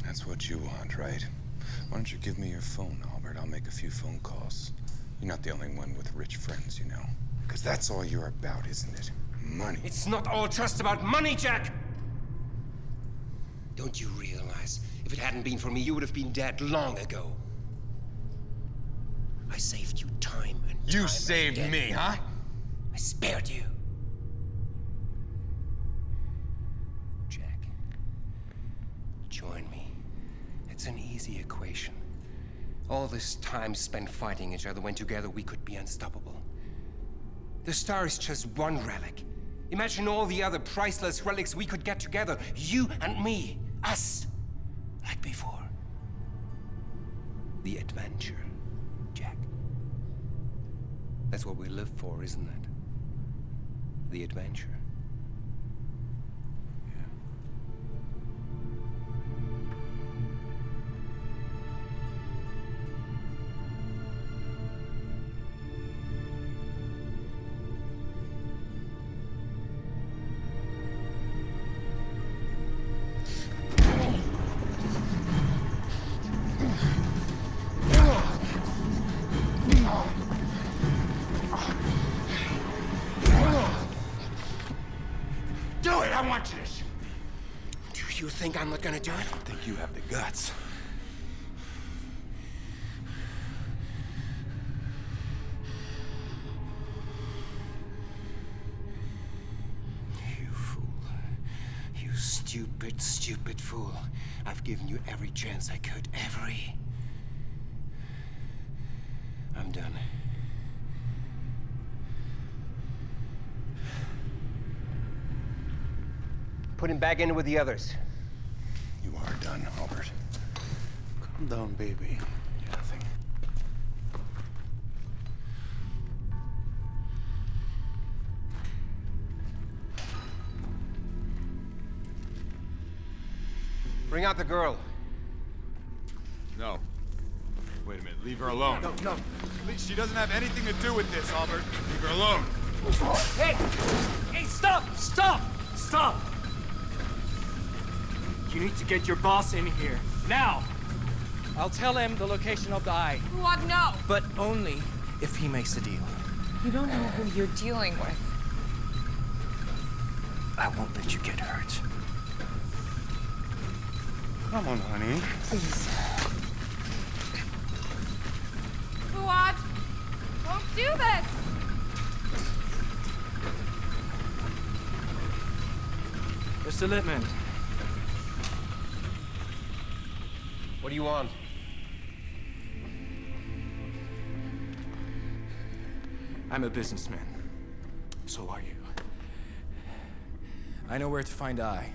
Speaker 9: That's what you want, right? Why don't you give me your phone, Albert? I'll make a few phone calls. You're not the only one with rich friends, you know. Because that's all you're about, isn't it? Money.
Speaker 7: It's not all just about money, Jack! Don't you realize, if it hadn't been for me, you would have been dead long ago. I saved you time and time
Speaker 9: You saved
Speaker 7: again.
Speaker 9: me, huh?
Speaker 7: I spared you. Jack, join me. It's an easy equation. All this time spent fighting each other when together we could be unstoppable. The star is just one relic. Imagine all the other priceless relics we could get together. You and me. Us. Like before. The adventure, Jack. That's what we live for, isn't it? The adventure.
Speaker 8: Do it! I want you to shoot.
Speaker 7: Do you think I'm not gonna do it?
Speaker 9: I don't think you have the guts.
Speaker 7: You fool. You stupid, stupid fool. I've given you every chance I could. Every. I'm done. Put him back in with the others.
Speaker 9: You are done, Albert.
Speaker 10: Calm down, baby.
Speaker 9: Nothing.
Speaker 7: Bring out the girl.
Speaker 8: No. Wait a minute. Leave her alone. No. She doesn't have anything to do with this, Albert. Leave her alone.
Speaker 21: Hey! Hey, stop! Stop! Stop! You need to get your boss in here. Now! I'll tell him the location of the eye.
Speaker 12: What? No!
Speaker 21: But only if he makes a deal.
Speaker 12: You don't know who you're dealing with.
Speaker 21: I won't let you get hurt.
Speaker 10: Come on, honey.
Speaker 21: Please.
Speaker 12: Fuad! Don't do this!
Speaker 21: Mr. Littman.
Speaker 7: What do you want?
Speaker 21: I'm a businessman. So are you. I know where to find Eye.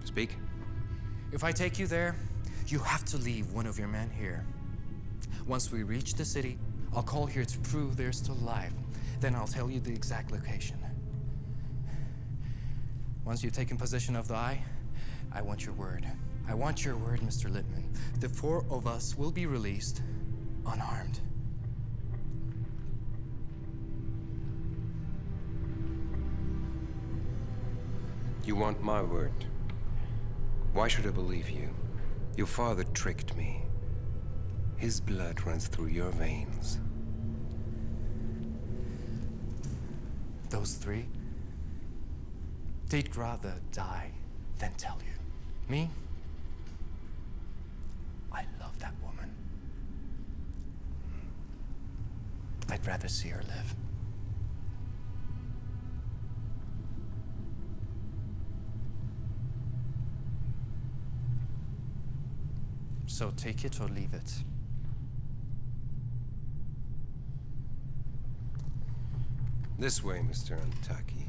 Speaker 7: Speak.
Speaker 21: If I take you there, you have to leave one of your men here. Once we reach the city,
Speaker 17: I'll call here to prove they're still alive. Then I'll tell you the exact location. Once you've taken possession of the eye, I want your word. I want your word, Mr. Lippman. The 4 of us will be released unharmed.
Speaker 7: You want my word? Why should I believe you? Your father tricked me. His blood runs through your veins.
Speaker 17: Those 3, they'd rather die than tell you. Me? I love that woman. I'd rather see her live. So take it or leave it.
Speaker 7: This way, Mr. Bastaki.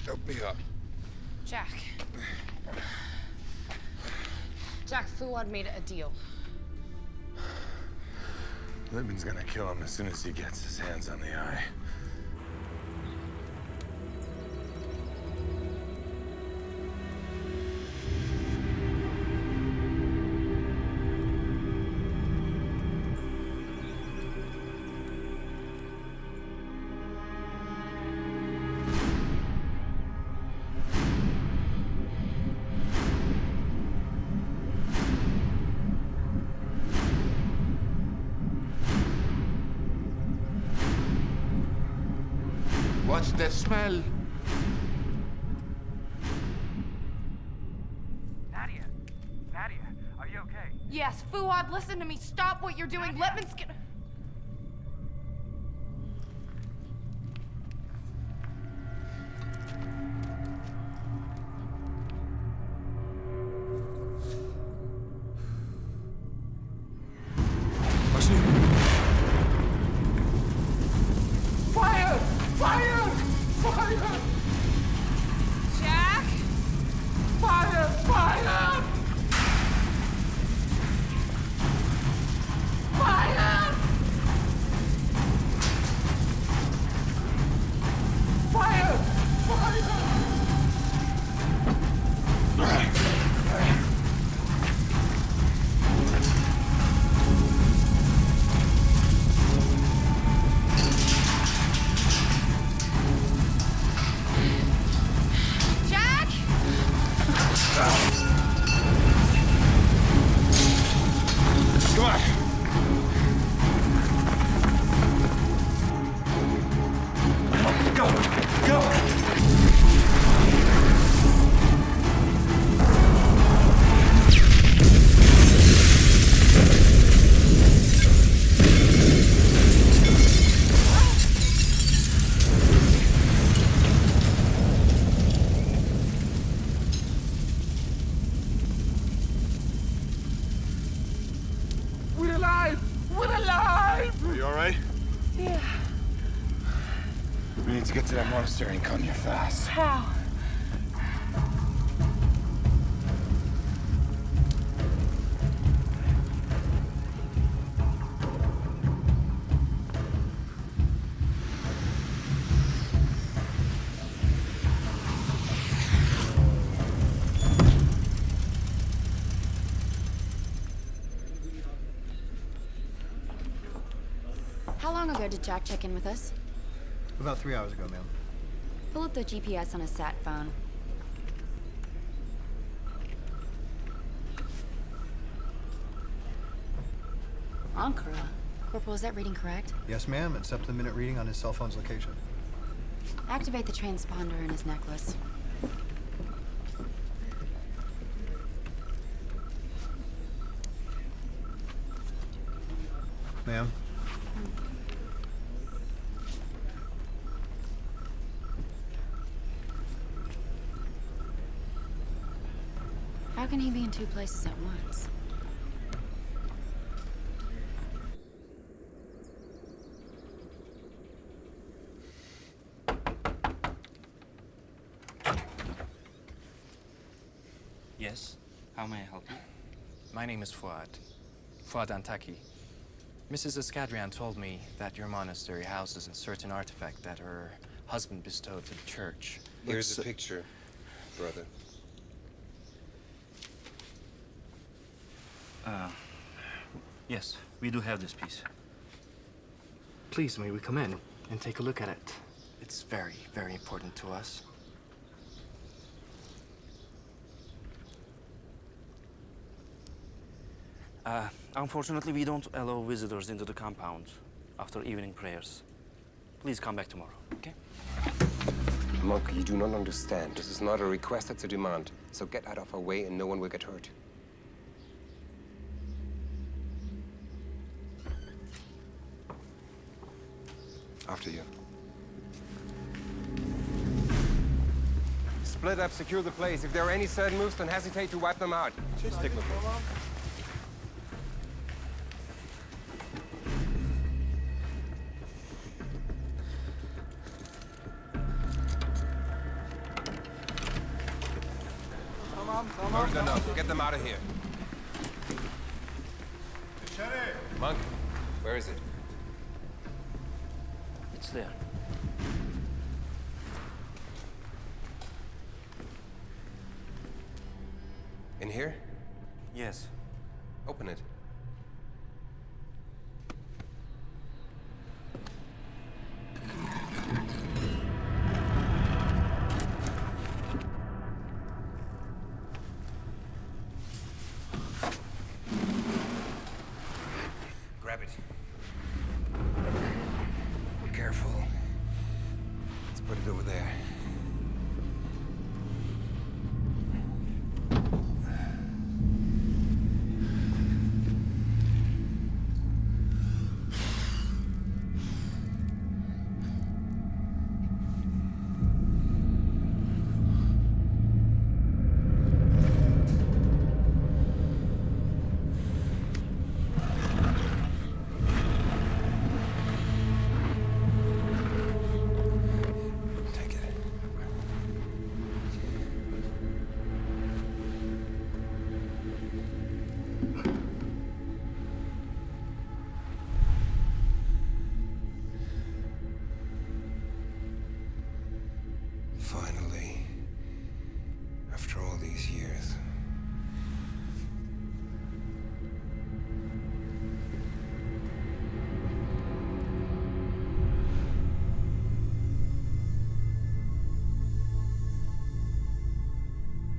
Speaker 8: Help me up.
Speaker 12: Jack. Jack, Fuad made a deal.
Speaker 9: Lippman's gonna kill him as soon as he gets his hands on the eye.
Speaker 11: What's that smell?
Speaker 21: Nadia, are you okay?
Speaker 12: Yes, Fuad, listen to me. Stop what you're doing. Lippman's gonna...
Speaker 21: Fire! Fire! Fire!
Speaker 12: Jack?
Speaker 21: Fire! Fire! Fire! Fire!
Speaker 12: Jack?
Speaker 8: Come on.
Speaker 21: Go! Go! We're alive! We're alive!
Speaker 8: Are you all right?
Speaker 12: Yeah.
Speaker 9: We need to get to that monastery and come here fast.
Speaker 12: How?
Speaker 1: How long ago did Jack check in with us?
Speaker 4: About 3 hours ago, ma'am.
Speaker 1: Pull up the GPS on his sat phone. Ankara. Corporal, is that reading correct?
Speaker 4: Yes, ma'am. It's up to the minute reading on his cell phone's location.
Speaker 1: Activate the transponder in his necklace.
Speaker 4: Ma'am?
Speaker 1: How can he be in 2 places at once?
Speaker 17: Yes? How may I help you? My name is Fuad. Fuad Antaki. Mrs. Eskadrian told me that your monastery houses a certain artifact that her husband bestowed to the church.
Speaker 7: Here's a picture, brother.
Speaker 17: Yes, we do have this piece. Please, may we come in and take a look at it? It's very, very important to us.
Speaker 2: Unfortunately, we don't allow visitors into the compound after evening prayers. Please come back tomorrow, okay?
Speaker 7: Monk, you do not understand. This is not a request, it's a demand. So get out of our way and no one will get hurt. After you. Split up, secure the place. If there are any sudden moves, don't hesitate to wipe them out. Stick with me. Learned enough. Get them out of here. Monk, where is it?
Speaker 2: It's there.
Speaker 7: In here?
Speaker 2: Yes.
Speaker 7: Open it. Grab it. Careful. Let's put it over there. Finally, after all these years.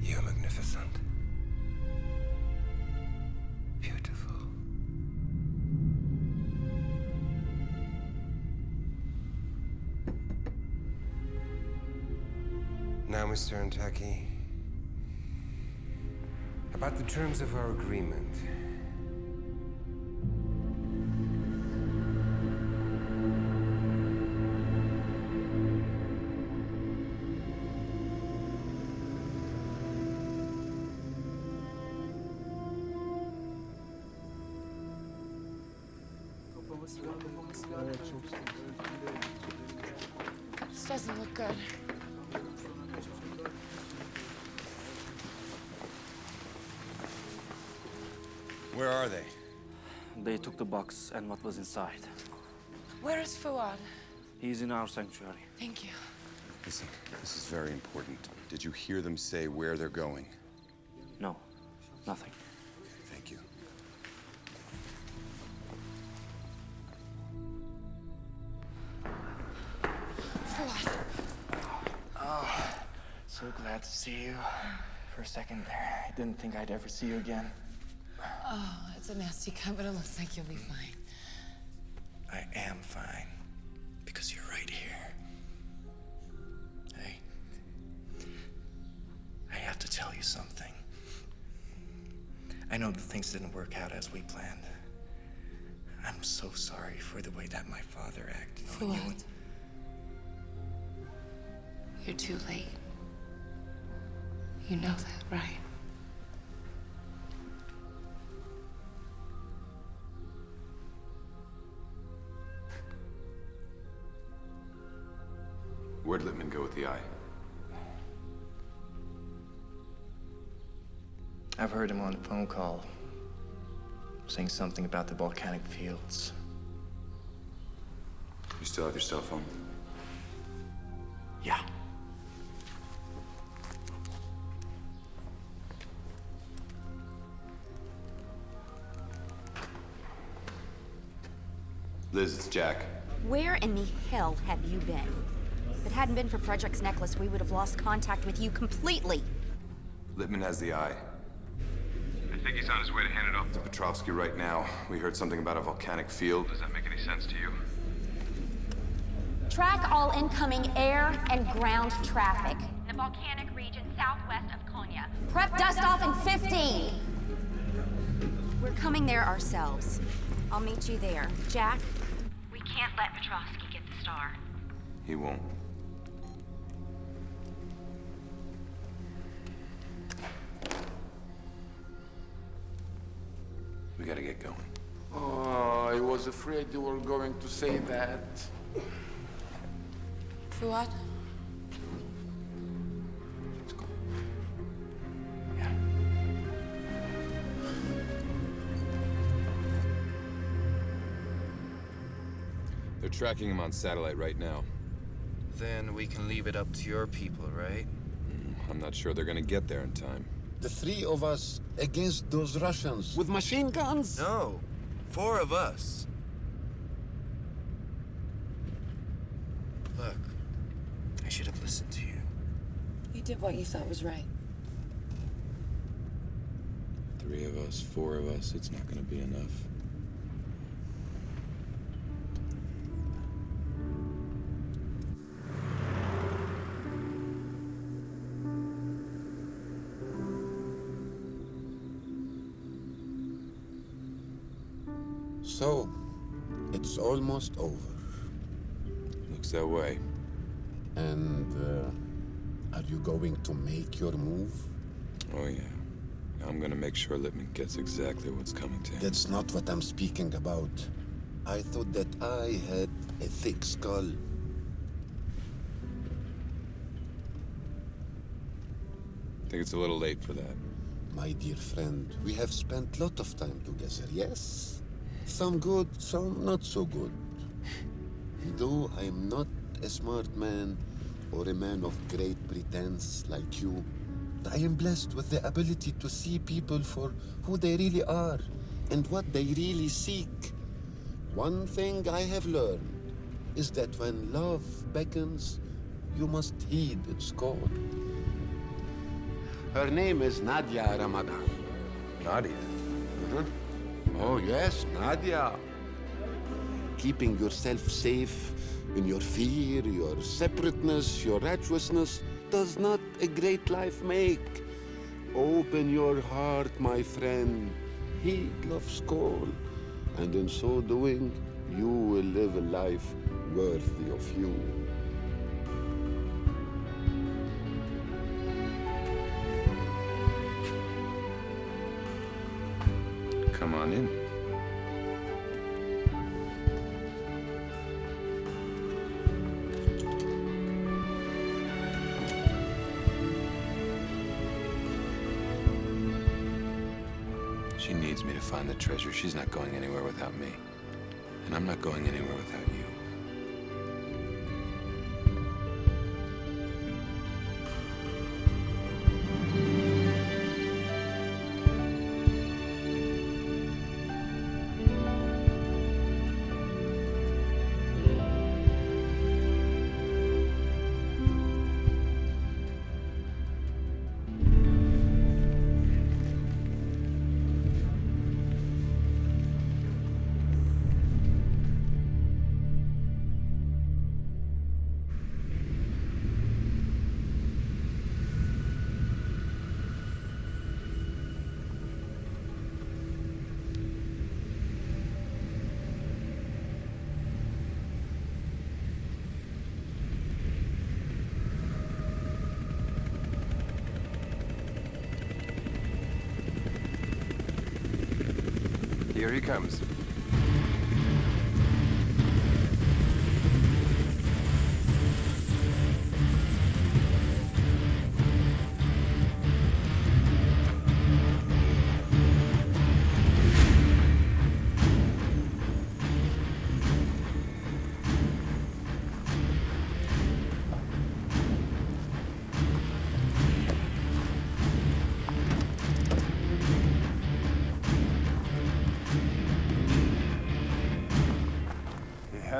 Speaker 7: You're magnificent. Beautiful. Now, Mr. Antaki, about the terms of our agreement.
Speaker 12: This doesn't look good.
Speaker 7: Where are they?
Speaker 2: They took the box and what was inside.
Speaker 12: Where is Fuad?
Speaker 2: He's in our sanctuary.
Speaker 12: Thank you.
Speaker 9: Listen, this is very important. Did you hear them say where they're going?
Speaker 2: No, nothing.
Speaker 9: Thank you.
Speaker 12: Fuad.
Speaker 15: Oh, so glad to see you. For a second there, I didn't think I'd ever see you again.
Speaker 12: Oh, it's a nasty cut, but it looks like you'll be fine.
Speaker 15: I am fine, because you're right here. I have to tell you something. I know that things didn't work out as we planned. I'm so sorry for the way that my father acted on you.
Speaker 12: Fuad. You're too late. You know that, right?
Speaker 9: Where'd Littman go with the eye?
Speaker 15: I've heard him on a phone call saying something about the volcanic fields.
Speaker 9: You still have your cell phone?
Speaker 15: Yeah.
Speaker 9: Liz, it's Jack.
Speaker 1: Where in the hell have you been? If it hadn't been for Frederick's necklace, we would have lost contact with you completely.
Speaker 9: Littman has the eye.
Speaker 3: I think he's on his way to hand it off
Speaker 9: To Petrovsky right now. We heard something about a volcanic field.
Speaker 3: Does that make any sense to you?
Speaker 1: Track all incoming air and ground traffic. The volcanic region southwest of Konya. Prep dust off in 15. We're coming there ourselves. I'll meet you there. Jack? We can't let Petrovsky get the star.
Speaker 9: He won't. We gotta get going.
Speaker 11: Oh, I was afraid you were going to say that.
Speaker 18: Fuad?
Speaker 9: They're tracking him on satellite right now.
Speaker 17: Then we can leave it up to your people, right?
Speaker 9: I'm not sure they're gonna get there in time.
Speaker 11: The three of us against those Russians with machine guns?
Speaker 17: No, 4 of us. Look, I should have listened to you.
Speaker 6: You did what you thought was right.
Speaker 9: 3 of us, 4 of us, it's not gonna be enough.
Speaker 11: So, it's almost over.
Speaker 9: Looks that way.
Speaker 11: And, are you going to make your move?
Speaker 9: Oh, yeah. I'm gonna make sure Littman gets exactly what's coming to him.
Speaker 11: That's not what I'm speaking about. I thought that I had a thick skull.
Speaker 9: I think it's a little late for that.
Speaker 11: My dear friend, we have spent a lot of time together, yes? Some good, some not so good. Though I'm not a smart man or a man of great pretense like you, I am blessed with the ability to see people for who they really are and what they really seek. One thing I have learned is that when love beckons, you must heed its call. Her name is Nadia Ramadan.
Speaker 9: Nadia?
Speaker 11: Oh, yes, Nadia. Keeping yourself safe in your fear, your separateness, your righteousness does not a great life make. Open your heart, my friend. Heed love's call. And in so doing, you will live a life worthy of you.
Speaker 9: Come on in. She needs me to find the treasure. She's not going anywhere without me. And I'm not going anywhere without you. Here he comes.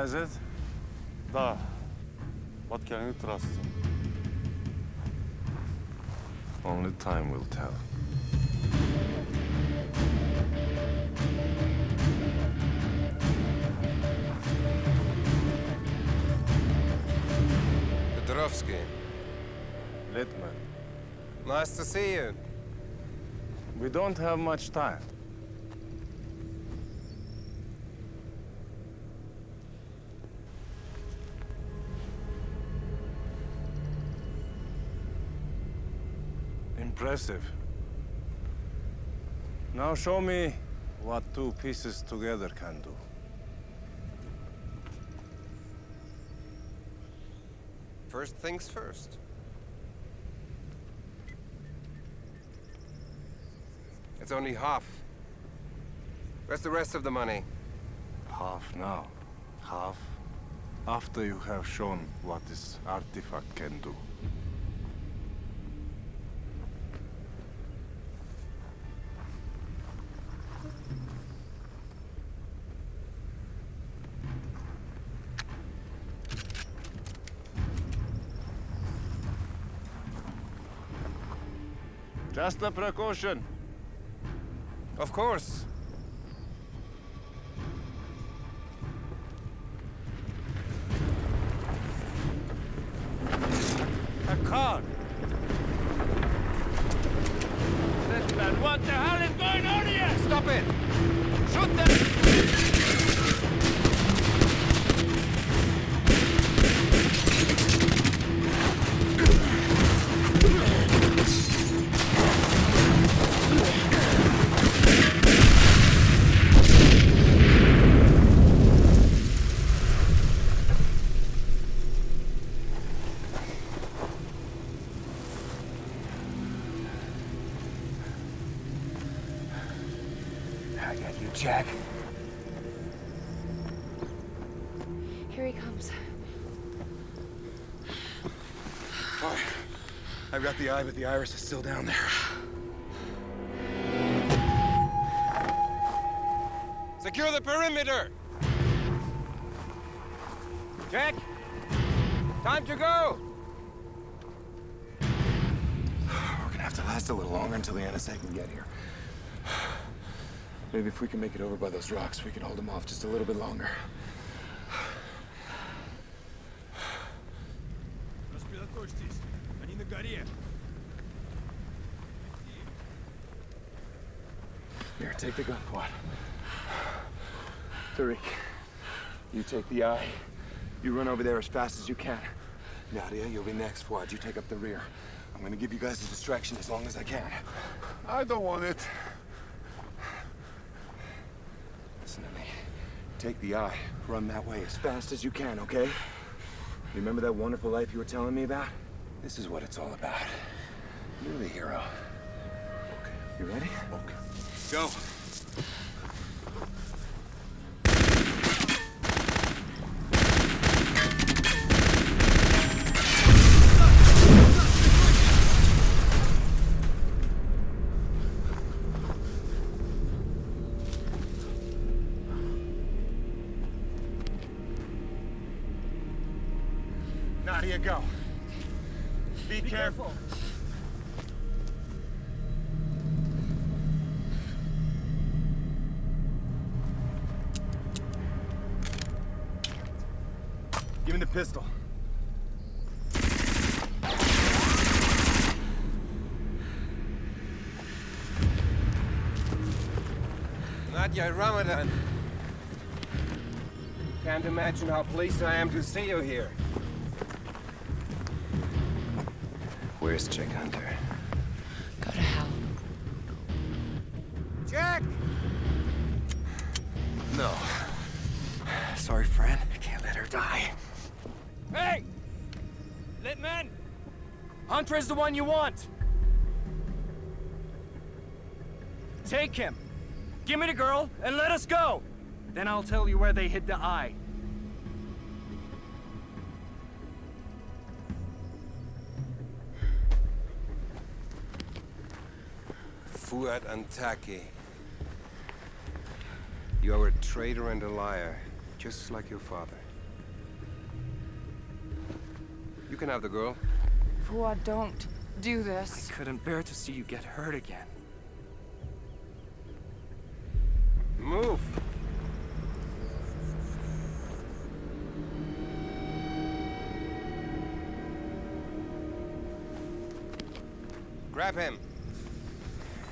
Speaker 8: has it? Da. What can you trust him? Only time will tell.
Speaker 7: Petrovsky.
Speaker 8: Littman.
Speaker 7: Nice to see you.
Speaker 8: We don't have much time. Impressive. Now show me what two pieces together can do.
Speaker 7: First things first. It's only half. Where's the rest of the money?
Speaker 8: Half now. Half after you have shown what this artifact can do. Just a precaution.
Speaker 7: Of course.
Speaker 8: A car. Littman, what the hell is going on here?
Speaker 7: Stop it!
Speaker 8: Shoot them!
Speaker 7: I got you, Jack.
Speaker 18: Here he comes.
Speaker 13: All right. I've got the eye, but the iris is still down there.
Speaker 7: Secure the perimeter! Jack! Time to go!
Speaker 13: We're gonna have to last a little longer until the NSA can get here. Maybe if we can make it over by those rocks, we can hold them off just a little bit longer. Here, take the gun, Fuad. Tariq, you take the eye. You run over there as fast as you can. Nadia, you'll be next, Fuad. You take up the rear. I'm gonna give you guys a distraction as long as I can.
Speaker 8: I don't want it.
Speaker 13: Listen to me. Take the eye. Run that way as fast as you can, okay? Remember that wonderful life you were telling me about? This is what it's all about. You're the hero. Okay. You ready? Okay.
Speaker 7: Go.
Speaker 13: Nadia, go. Be careful. Give me the pistol.
Speaker 7: Nadia Ramadan. Can't imagine how pleased I am to see you here.
Speaker 13: Where's Chick Hunter?
Speaker 18: Go to hell.
Speaker 7: Jack!
Speaker 13: No. Sorry, friend. I can't let her die.
Speaker 21: Hey! Littman! Hunter is the one you want! Take him! Give me the girl, and let us go! Then I'll tell you where they hid the eye.
Speaker 7: Fuad Antaki. You are a traitor and a liar, just like your father. can have the girl.
Speaker 18: Fuad, don't do this.
Speaker 21: I couldn't bear to see you get hurt again.
Speaker 7: Move! Grab him.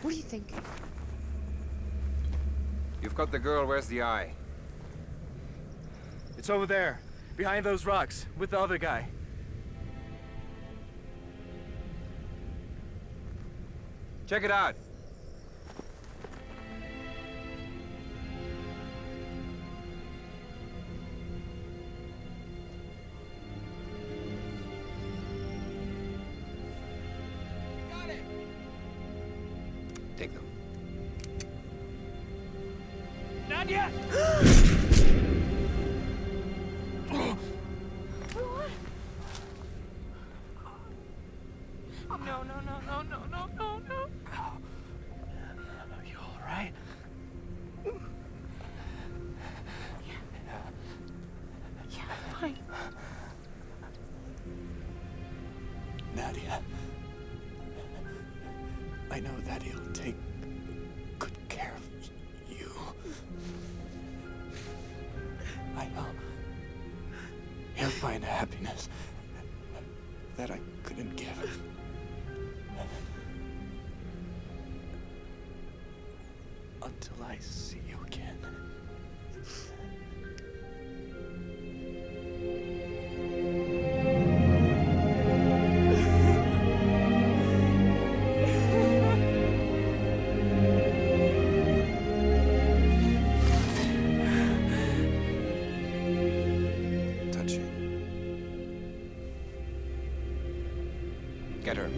Speaker 18: What are you thinking?
Speaker 7: You've got the girl. Where's the eye?
Speaker 21: It's over there, behind those rocks, with the other guy.
Speaker 7: Check it out. Take them.
Speaker 21: Not yet!
Speaker 18: No, no, no, no, no, no, no, no.
Speaker 21: Are you all right?
Speaker 18: Yeah, fine.
Speaker 21: Nadia, I know that he'll take good care of you. I know he'll find happiness that I couldn't give. Until I see you again.
Speaker 7: Get her.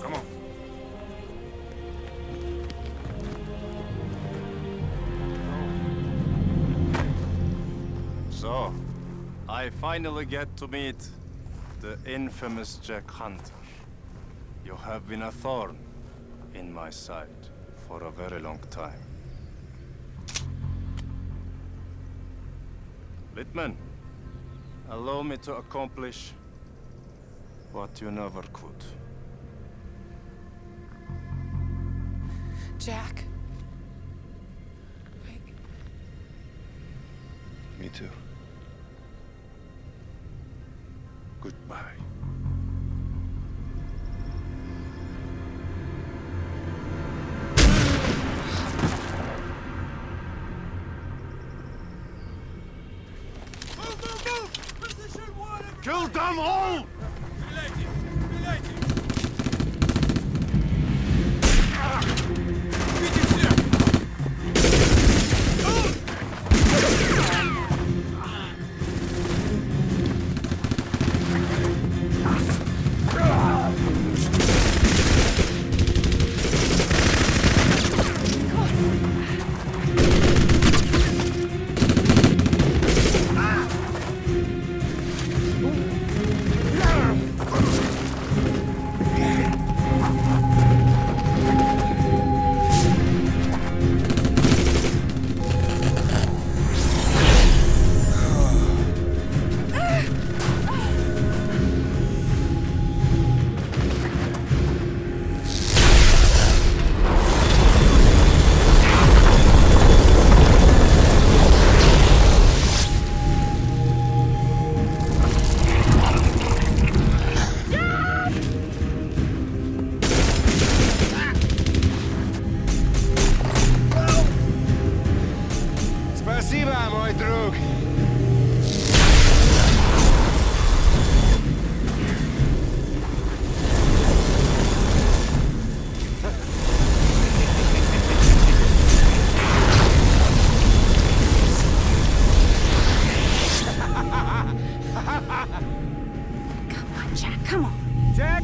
Speaker 8: Come on. So, I finally get to meet the infamous Jack Hunter. You have been a thorn in my side for a very long time. Littman, allow me to accomplish what you never could.
Speaker 18: Jack.
Speaker 9: Me too. Goodbye.
Speaker 8: Kill them all!
Speaker 7: Спасибо, мой друг.
Speaker 1: Come on, Jack, come on.
Speaker 21: Jack,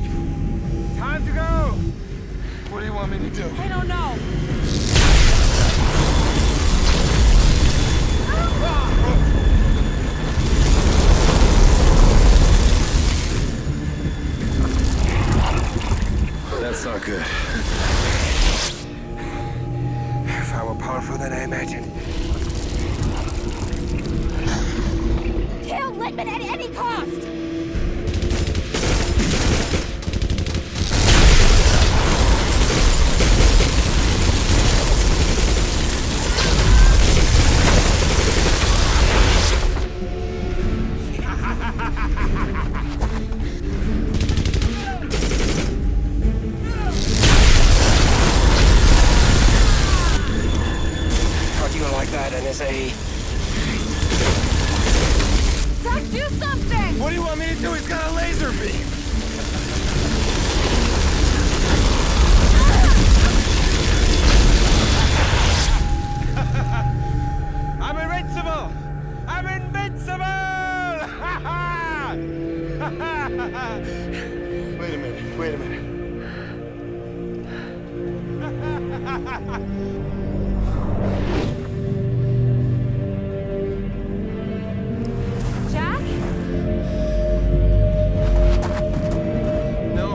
Speaker 21: time to go.
Speaker 8: What do you want me to do?
Speaker 18: I don't know.
Speaker 7: That's not good. Far more powerful than I imagined.
Speaker 16: Kill Lippman at any cost!
Speaker 7: How'd you like that, NSA?
Speaker 16: Zach, do something!
Speaker 7: What do you want me to do? He's got a laser beam!
Speaker 5: I'm invincible! I'm invincible!
Speaker 7: Wait a minute.
Speaker 16: Jack?
Speaker 7: No.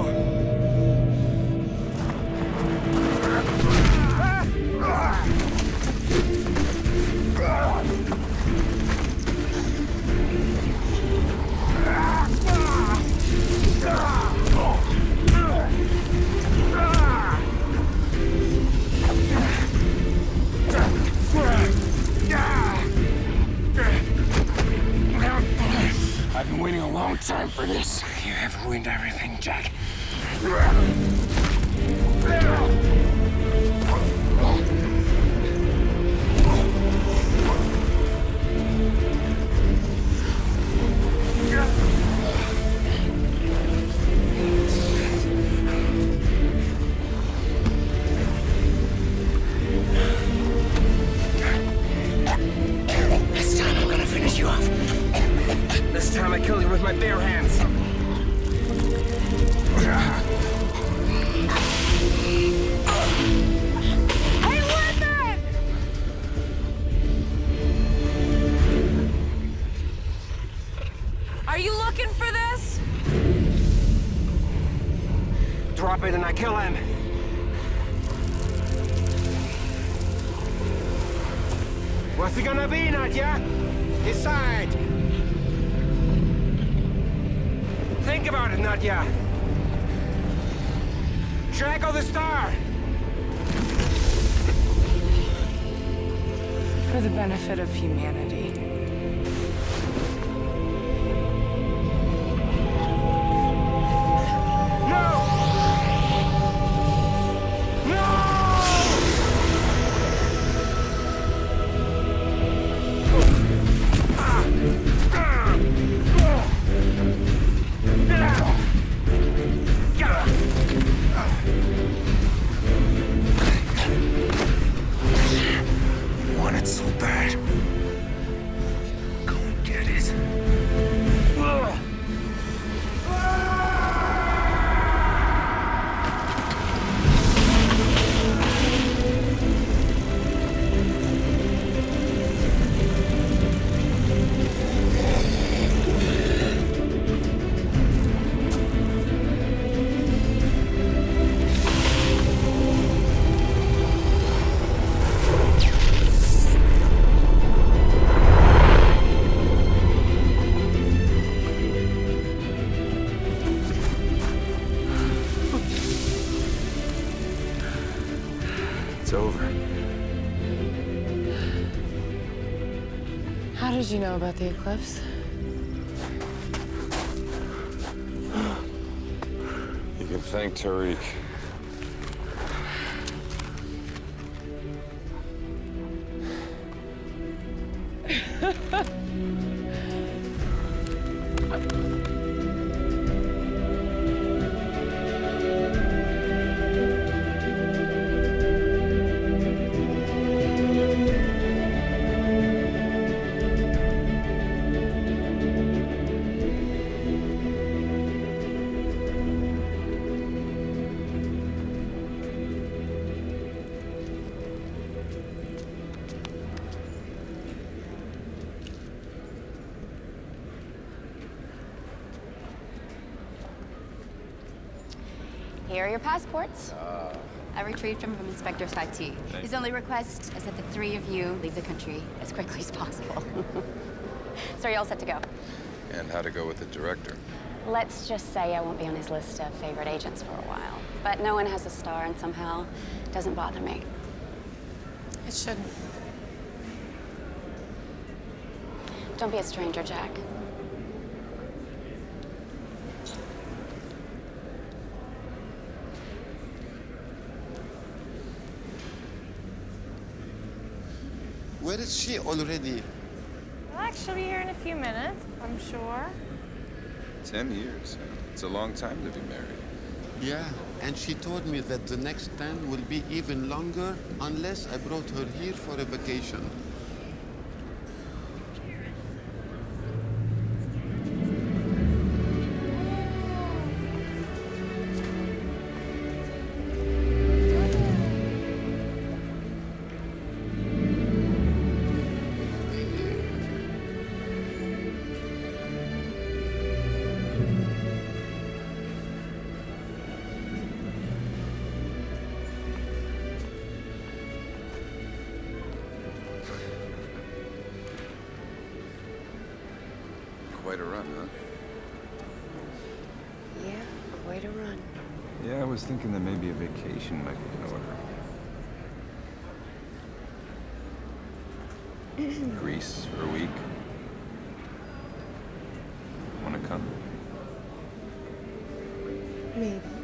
Speaker 7: I've been waiting a long time for this. You have ruined everything, Jack. This time I'm gonna finish you off. This time I kill you with my bare hands.
Speaker 16: Hey, Lippman!
Speaker 12: Are you looking for this?
Speaker 7: Drop it and I kill him. What's it gonna be, Nadia? Decide. Think about it, Nadia. Track of the star.
Speaker 18: For the benefit of humanity.
Speaker 7: Want it so bad. Go and get it. It's over.
Speaker 18: How did you know about the eclipse?
Speaker 9: You can thank Tariq.
Speaker 1: Here are your passports. I retrieved them from Inspector Fati. His only request is that the three of you leave the country as quickly as possible. So you're all set to go.
Speaker 9: And how to go with the director.
Speaker 1: Let's just say I won't be on his list of favorite agents for a while. But no one has a star, and somehow it doesn't bother me.
Speaker 18: It shouldn't.
Speaker 1: Don't be a stranger, Jack.
Speaker 11: Where is she already?
Speaker 12: Relax, she'll be here in a few minutes, I'm sure.
Speaker 9: 10 years. It's a long time to be married.
Speaker 11: Yeah, and she told me that the next 10 will be even longer unless I brought her here for a vacation.
Speaker 9: Quite a run, huh?
Speaker 6: Yeah, quite a run.
Speaker 13: Yeah, I was thinking that maybe a vacation might be in order. Greece for a week. Wanna come?
Speaker 6: Maybe.